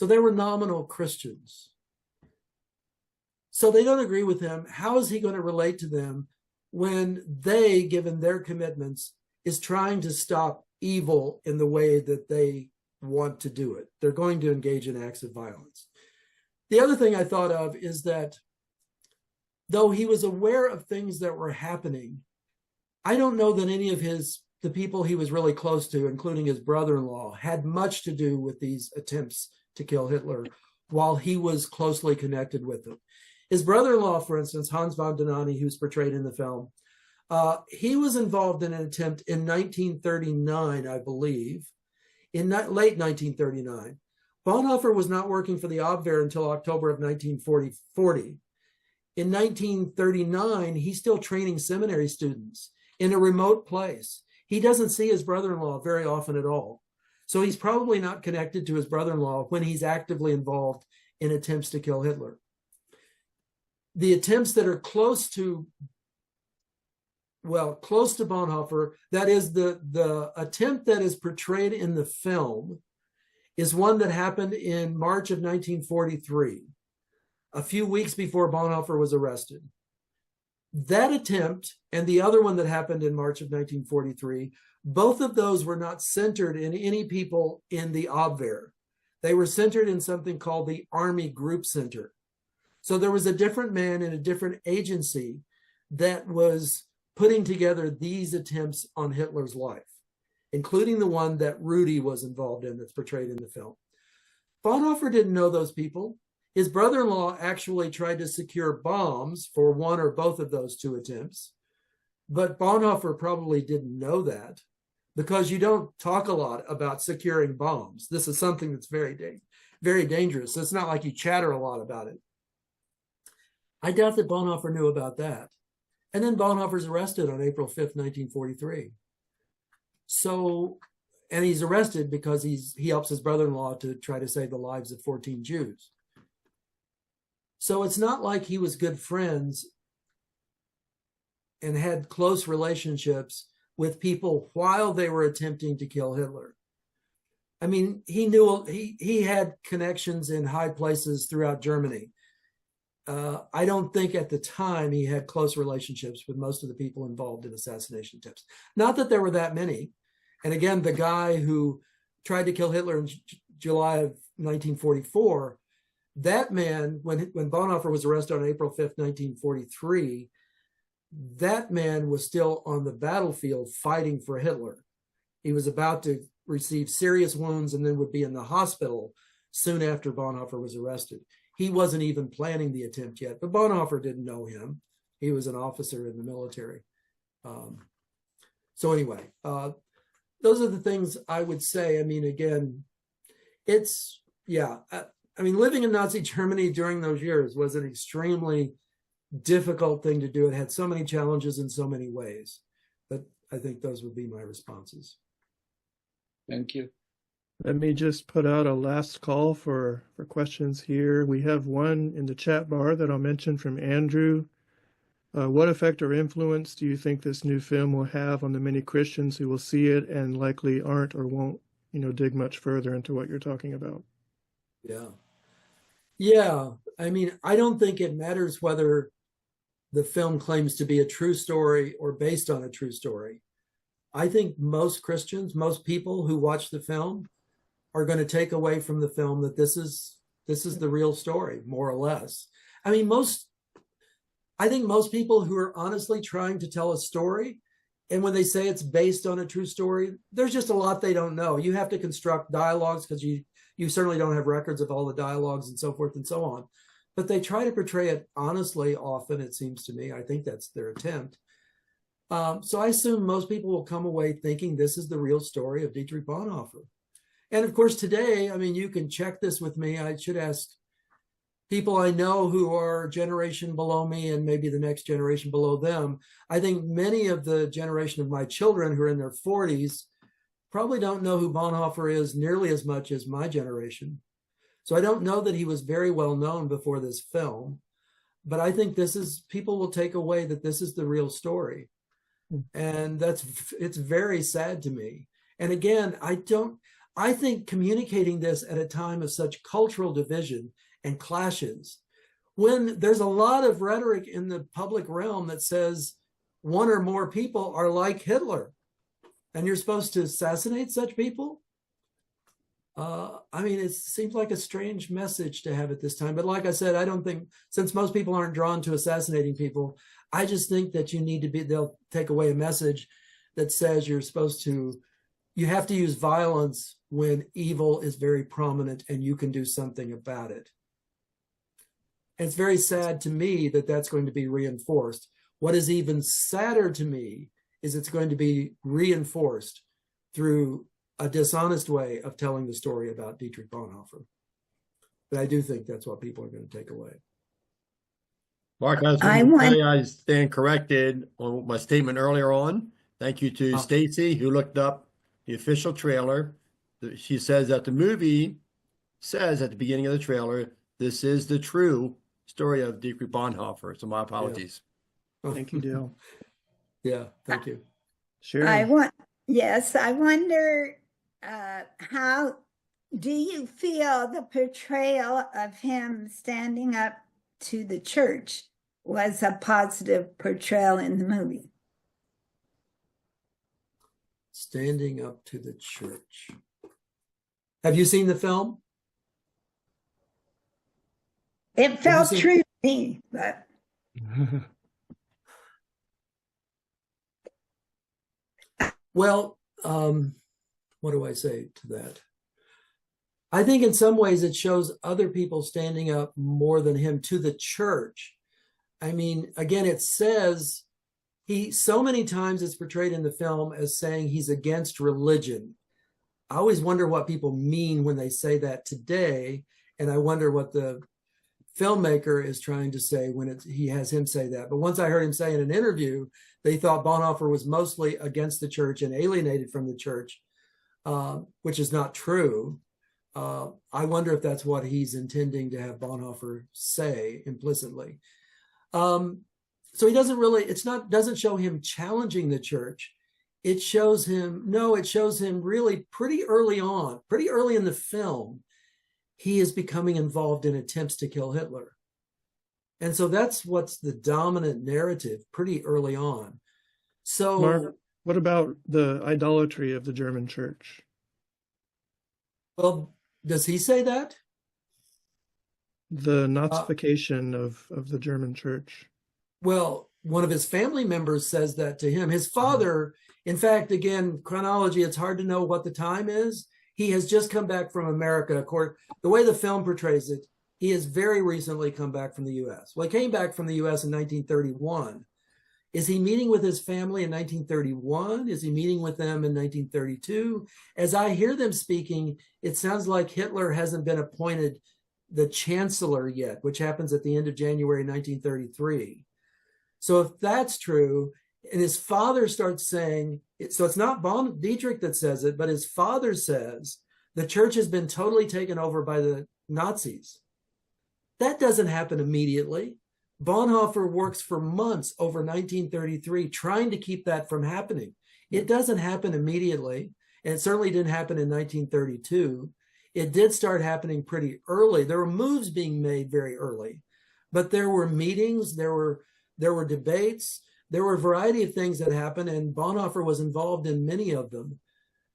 they were nominal Christians. So they don't agree with him. How is he going to relate to them when they, given their commitments, is trying to stop evil in the way that they want to do it? They're going to engage in acts of violence. The other thing I thought of is that though he was aware of things that were happening, I don't know that any of the people he was really close to, including his brother-in-law, had much to do with these attempts to kill Hitler while he was closely connected with them. His brother-in-law, for instance, Hans von Dohnanyi, who's portrayed in the film, he was involved in an attempt in 1939, I believe, in late 1939. Bonhoeffer was not working for the Abwehr until October of 1940. In 1939, he's still training seminary students in a remote place. He doesn't see his brother-in-law very often at all. So he's probably not connected to his brother-in-law when he's actively involved in attempts to kill Hitler. The attempts that are close to Bonhoeffer, that is the attempt that is portrayed in the film, is one that happened in March of 1943, a few weeks before Bonhoeffer was arrested. That attempt and the other one that happened in March of 1943, both of those were not centered in any people in the Abwehr. They were centered in something called the Army Group Center. So there was a different man in a different agency that was putting together these attempts on Hitler's life, including the one that Rudy was involved in that's portrayed in the film. Bonhoeffer didn't know those people. His brother-in-law actually tried to secure bombs for one or both of those two attempts, but Bonhoeffer probably didn't know that, because you don't talk a lot about securing bombs. This is something that's very dangerous. It's not like you chatter a lot about it. I doubt that Bonhoeffer knew about that. And then Bonhoeffer's arrested on April 5th, 1943. So, and he's arrested because he helps his brother-in-law to try to save the lives of 14 Jews. So it's not like he was good friends and had close relationships with people while they were attempting to kill Hitler. I mean, he had connections in high places throughout Germany. I don't think at the time he had close relationships with most of the people involved in assassination attempts. Not that there were that many. And again, the guy who tried to kill Hitler in July of 1944, that man, when Bonhoeffer was arrested on April 5th, 1943, that man was still on the battlefield fighting for Hitler. He was about to receive serious wounds and then would be in the hospital soon after Bonhoeffer was arrested. He wasn't even planning the attempt yet, but Bonhoeffer didn't know him. He was an officer in the military. So anyway, those are the things I would say. I mean, again, I mean, living in Nazi Germany during those years was an extremely difficult thing to do. It had so many challenges in so many ways, but I think those would be my responses. Thank you. Let me just put out a last call for questions here. We have one in the chat bar that I'll mention from Andrew. What effect or influence do you think this new film will have on the many Christians who will see it and likely aren't or won't, dig much further into what you're talking about? Yeah. I mean, I don't think it matters whether the film claims to be a true story or based on a true story. I think most Christians, most people who watch the film are going to take away from the film that this is the real story, more or less. I mean, I think most people who are honestly trying to tell a story, and when they say it's based on a true story, there's just a lot they don't know. You have to construct dialogues because you certainly don't have records of all the dialogues and so forth and so on. But they try to portray it honestly often, it seems to me. I think that's their attempt. So I assume most people will come away thinking this is the real story of Dietrich Bonhoeffer. And of course, today, I mean, you can check this with me. I should ask people I know who are a generation below me and maybe the next generation below them. I think many of the generation of my children who are in their 40s probably don't know who Bonhoeffer is nearly as much as my generation. So I don't know that he was very well known before this film, but I think people will take away that this is the real story. And it's very sad to me. And again, I think communicating this at a time of such cultural division and clashes, when there's a lot of rhetoric in the public realm that says one or more people are like Hitler, and you're supposed to assassinate such people. I mean, it seems like a strange message to have at this time. But like I said, I don't think, since most people aren't drawn to assassinating people, I just think that they'll take away a message that says you have to use violence when evil is very prominent and you can do something about it. And it's very sad to me that that's going to be reinforced. What is even sadder to me is it's going to be reinforced through a dishonest way of telling the story about Dietrich Bonhoeffer. But I do think that's what people are going to take away. Mark, I stand corrected on my statement earlier on. Thank you to Stacy, who looked up the official trailer. She says that the movie says at the beginning of the trailer, this is the true story of Dietrich Bonhoeffer. So my apologies. Yeah. Thank you, Dale. Yeah, thank you. Sure. I wonder how Do you feel the portrayal of him standing up to the church was a positive portrayal in the movie? Standing up to the church. Have you seen the film? It felt seen- true to me, but Well, what do I say to that? I think in some ways it shows other people standing up more than him to the church. I mean, again, it says so many times it's portrayed in the film as saying he's against religion. I always wonder what people mean when they say that today. And I wonder what the filmmaker is trying to say when he has him say that. But once I heard him say in an interview, they thought Bonhoeffer was mostly against the church and alienated from the church, which is not true. I wonder if that's what he's intending to have Bonhoeffer say implicitly. So he doesn't really, doesn't show him challenging the church. It shows him really pretty early in the film, he is becoming involved in attempts to kill Hitler. And so that's what's the dominant narrative pretty early on. So Mark, what about the idolatry of the German church? Well, does he say that? The Nazification of the German church. Well, one of his family members says that to him. His father, in fact, again, chronology, it's hard to know what the time is. He has just come back from America. The way the film portrays it, he has very recently come back from the U.S. Well, he came back from the U.S. in 1931. Is he meeting with his family in 1931? Is he meeting with them in 1932? As I hear them speaking, it sounds like Hitler hasn't been appointed the chancellor yet, which happens at the end of January 1933. So if that's true, and his father starts saying, so it's not Dietrich that says it, but his father says the church has been totally taken over by the Nazis. That doesn't happen immediately. Bonhoeffer works for months over 1933 trying to keep that from happening. It doesn't happen immediately, and it certainly didn't happen in 1932. It did start happening pretty early. There were moves being made very early, but there were meetings, there were debates, there were a variety of things that happened, and Bonhoeffer was involved in many of them,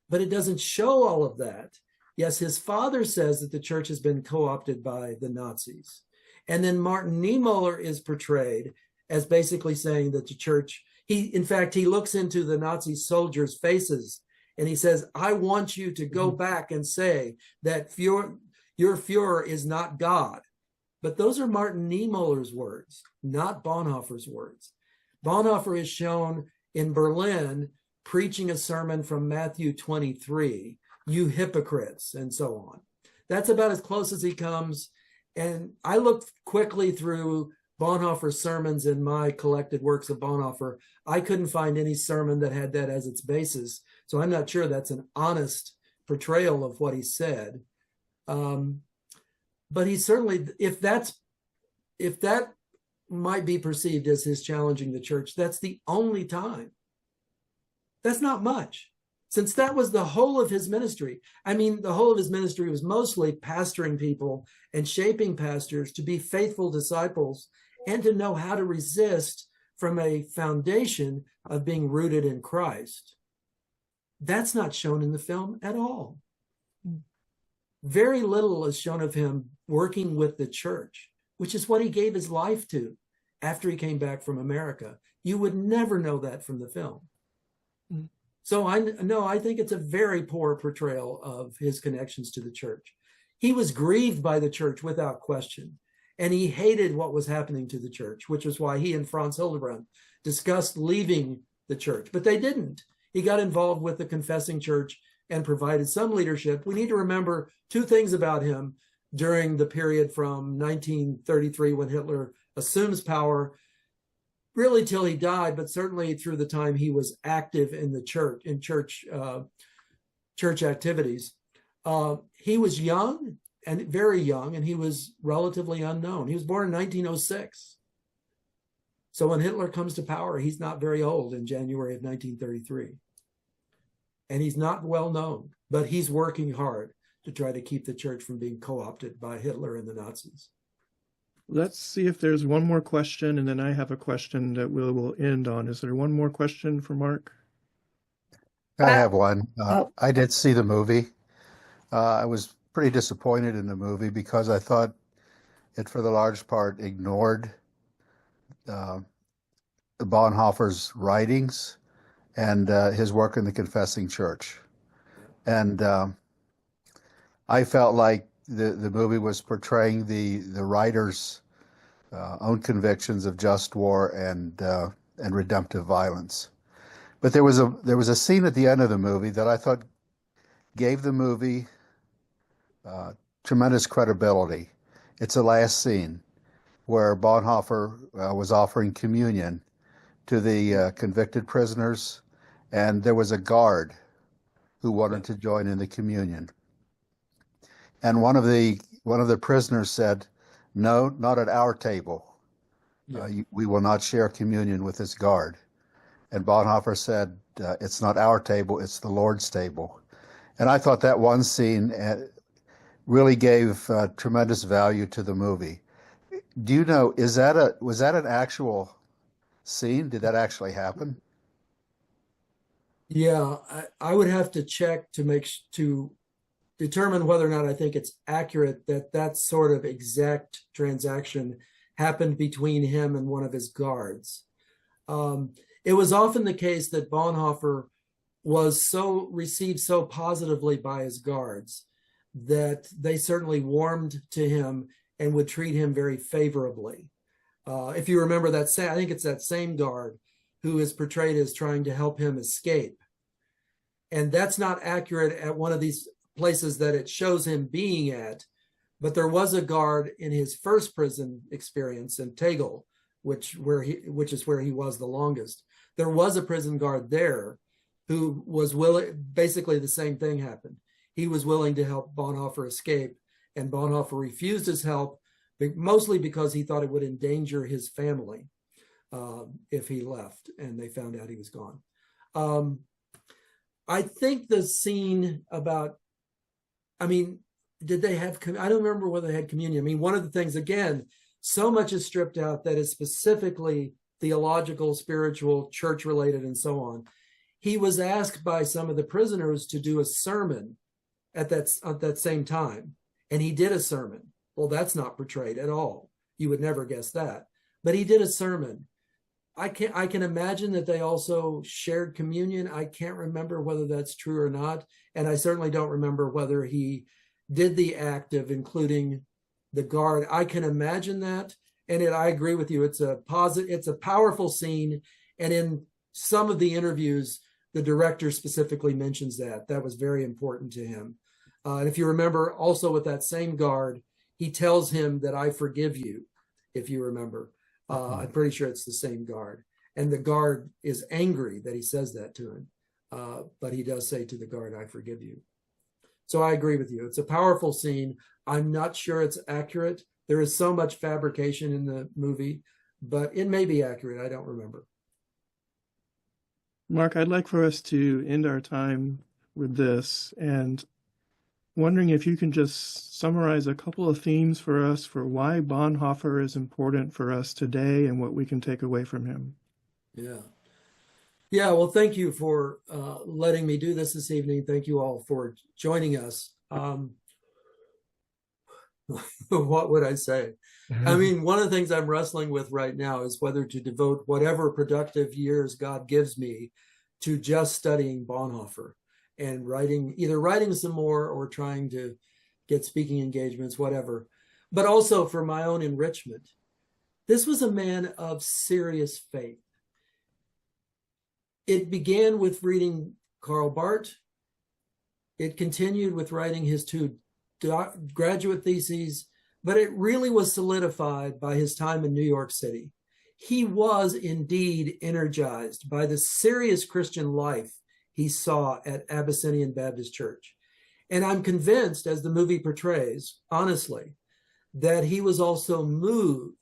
but it doesn't show all of that. Yes, his father says that the church has been co-opted by the Nazis. And then Martin Niemöller is portrayed as basically saying that the church, in fact, he looks into the Nazi soldiers' faces and he says, I want you to go back and say that your Fuhrer is not God. But those are Martin Niemöller's words, not Bonhoeffer's words. Bonhoeffer is shown in Berlin preaching a sermon from Matthew 23, you hypocrites, and so on. That's about as close as he comes. And I looked quickly through Bonhoeffer's sermons in my collected works of Bonhoeffer. I couldn't find any sermon that had that as its basis. So I'm not sure that's an honest portrayal of what he said. But he certainly, if that might be perceived as his challenging the church, that's the only time. That's not much, since that was the whole of his ministry. I mean, the whole of his ministry was mostly pastoring people and shaping pastors to be faithful disciples and to know how to resist from a foundation of being rooted in Christ. That's not shown in the film at all. Very little is shown of him working with the church, which is what he gave his life to after he came back from America. You would never know that from the film. So I think it's a very poor portrayal of his connections to the church. He was grieved by the church without question, and he hated what was happening to the church, which is why he and Franz Hildebrand discussed leaving the church, but they didn't. He got involved with the confessing church and provided some leadership. We need to remember two things about him during the period from 1933, when Hitler assumes power, really till he died, but certainly through the time he was active in the church, in church activities. He was young, and very young, and he was relatively unknown. He was born in 1906. So when Hitler comes to power, he's not very old in January of 1933. And he's not well known, but he's working hard to try to keep the church from being co-opted by Hitler and the Nazis. Let's see if there's one more question, and then I have a question that we'll end on. Is there one more question for Mark? I have one. Oh. I did see the movie. I was pretty disappointed in the movie because I thought it, for the large part, ignored Bonhoeffer's writings and his work in the Confessing Church. And I felt like the movie was portraying the writer's own convictions of just war and redemptive violence. But there was a scene at the end of the movie that I thought gave the movie tremendous credibility. It's the last scene where Bonhoeffer was offering communion to the convicted prisoners, and there was a guard who wanted to join in the communion. And one of the prisoners said, "No, not at our table. We will not share communion with this guard." And Bonhoeffer said, "It's not our table, it's the Lord's table." And I thought that one scene really gave tremendous value to the movie. Do you know, was that an actual scene? Did that actually happen? Yeah, I would have to check to determine whether or not I think it's accurate that sort of exact transaction happened between him and one of his guards. It was often the case that Bonhoeffer was received so positively by his guards that they certainly warmed to him and would treat him very favorably. If you remember I think it's that same guard who is portrayed as trying to help him escape. And that's not accurate at one of these places that it shows him being at, but there was a guard in his first prison experience in Tegel, which is where he was the longest. There was a prison guard there who was willing. Basically the same thing happened. He was willing to help Bonhoeffer escape, and Bonhoeffer refused his help, mostly because he thought it would endanger his family if he left and they found out he was gone. I think the scene about, did they have, I don't remember whether they had communion. One of the things, again, so much is stripped out that is specifically theological, spiritual, church-related, and so on. He was asked by some of the prisoners to do a sermon at that same time, and he did a sermon. Well, that's not portrayed at all. You would never guess that. But he did a sermon. I can imagine that they also shared communion. I can't remember whether that's true or not. And I certainly don't remember whether he did the act of including the guard. I can imagine that. And I agree with you. It's a powerful scene. And in some of the interviews, the director specifically mentions that. That was very important to him. And if you remember, also with that same guard, he tells him that I forgive you, if you remember. I'm pretty sure it's the same guard. And the guard is angry that he says that to him. But he does say to the guard, I forgive you. So I agree with you. It's a powerful scene. I'm not sure it's accurate. There is so much fabrication in the movie, but it may be accurate. I don't remember. Mark, I'd like for us to end our time with this, and wondering if you can just summarize a couple of themes for us for why Bonhoeffer is important for us today and what we can take away from him. Yeah, well, thank you for letting me do this evening. Thank you all for joining us. What would I say? One of the things I'm wrestling with right now is whether to devote whatever productive years God gives me to just studying Bonhoeffer and either writing some more or trying to get speaking engagements, whatever, but also for my own enrichment. This was a man of serious faith. It began with reading Karl Barth. It continued with writing his 2 graduate theses, but it really was solidified by his time in New York City. He was indeed energized by the serious Christian life he saw at Abyssinian Baptist Church. And I'm convinced, as the movie portrays, honestly, that he was also moved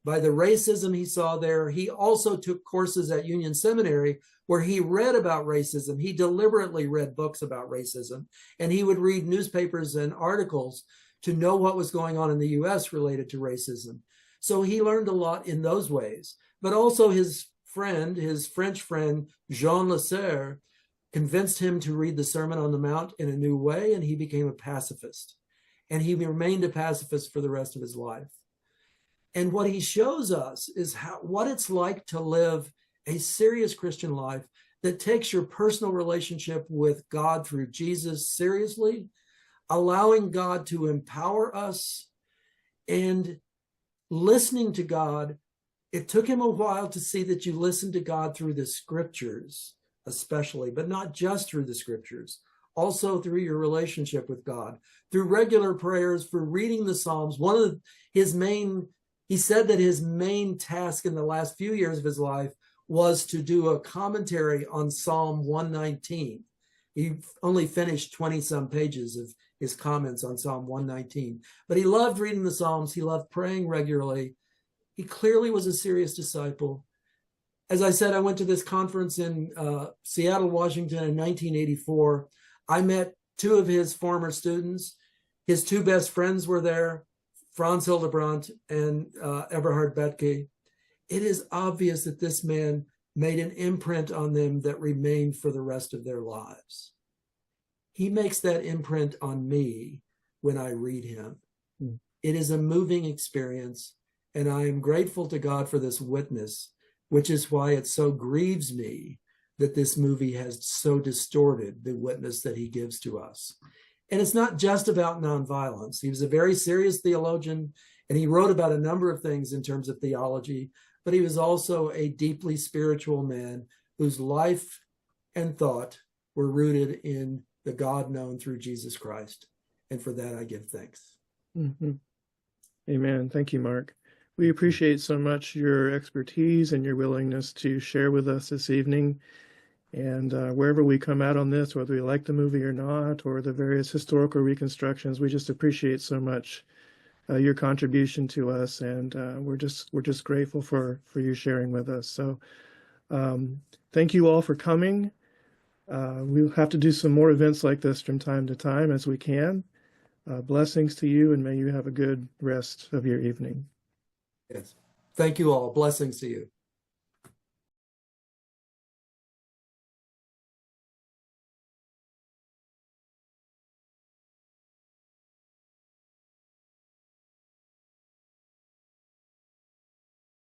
by the racism he saw there. He also took courses at Union Seminary where he read about racism. He deliberately read books about racism, and he would read newspapers and articles to know what was going on in the US related to racism. So he learned a lot in those ways. But also his French friend, Jean Lasserre, convinced him to read the Sermon on the Mount in a new way, and he became a pacifist. And he remained a pacifist for the rest of his life. And what he shows us is what it's like to live a serious Christian life that takes your personal relationship with God through Jesus seriously, allowing God to empower us and listening to God. It took him a while to see that you listen to God through the scriptures, especially, but not just through the scriptures, also through your relationship with God, through regular prayers, for reading the Psalms. He said that his main task in the last few years of his life was to do a commentary on Psalm 119. He only finished 20-some pages of his comments on Psalm 119. But he loved reading the Psalms. He loved praying regularly. He clearly was a serious disciple. As I said, I went to this conference in Seattle, Washington in 1984. I met two of his former students. His two best friends were there, Franz Hildebrandt and Eberhard Bethke. It is obvious that this man made an imprint on them that remained for the rest of their lives. He makes that imprint on me when I read him. It is a moving experience, and I am grateful to God for this witness, which is why it so grieves me that this movie has so distorted the witness that he gives to us. And it's not just about nonviolence. He was a very serious theologian, and he wrote about a number of things in terms of theology, but he was also a deeply spiritual man whose life and thought were rooted in the God known through Jesus Christ. And for that, I give thanks. Mm-hmm. Amen. Thank you, Mark. We appreciate so much your expertise and your willingness to share with us this evening. And wherever we come out on this, whether we like the movie or not, or the various historical reconstructions, we just appreciate so much your contribution to us, and we're just grateful for you sharing with us. So thank you all for coming. We'll have to do some more events like this from time to time as we can. Blessings to you, and may you have a good rest of your evening. Yes. Thank you all. Blessings to you.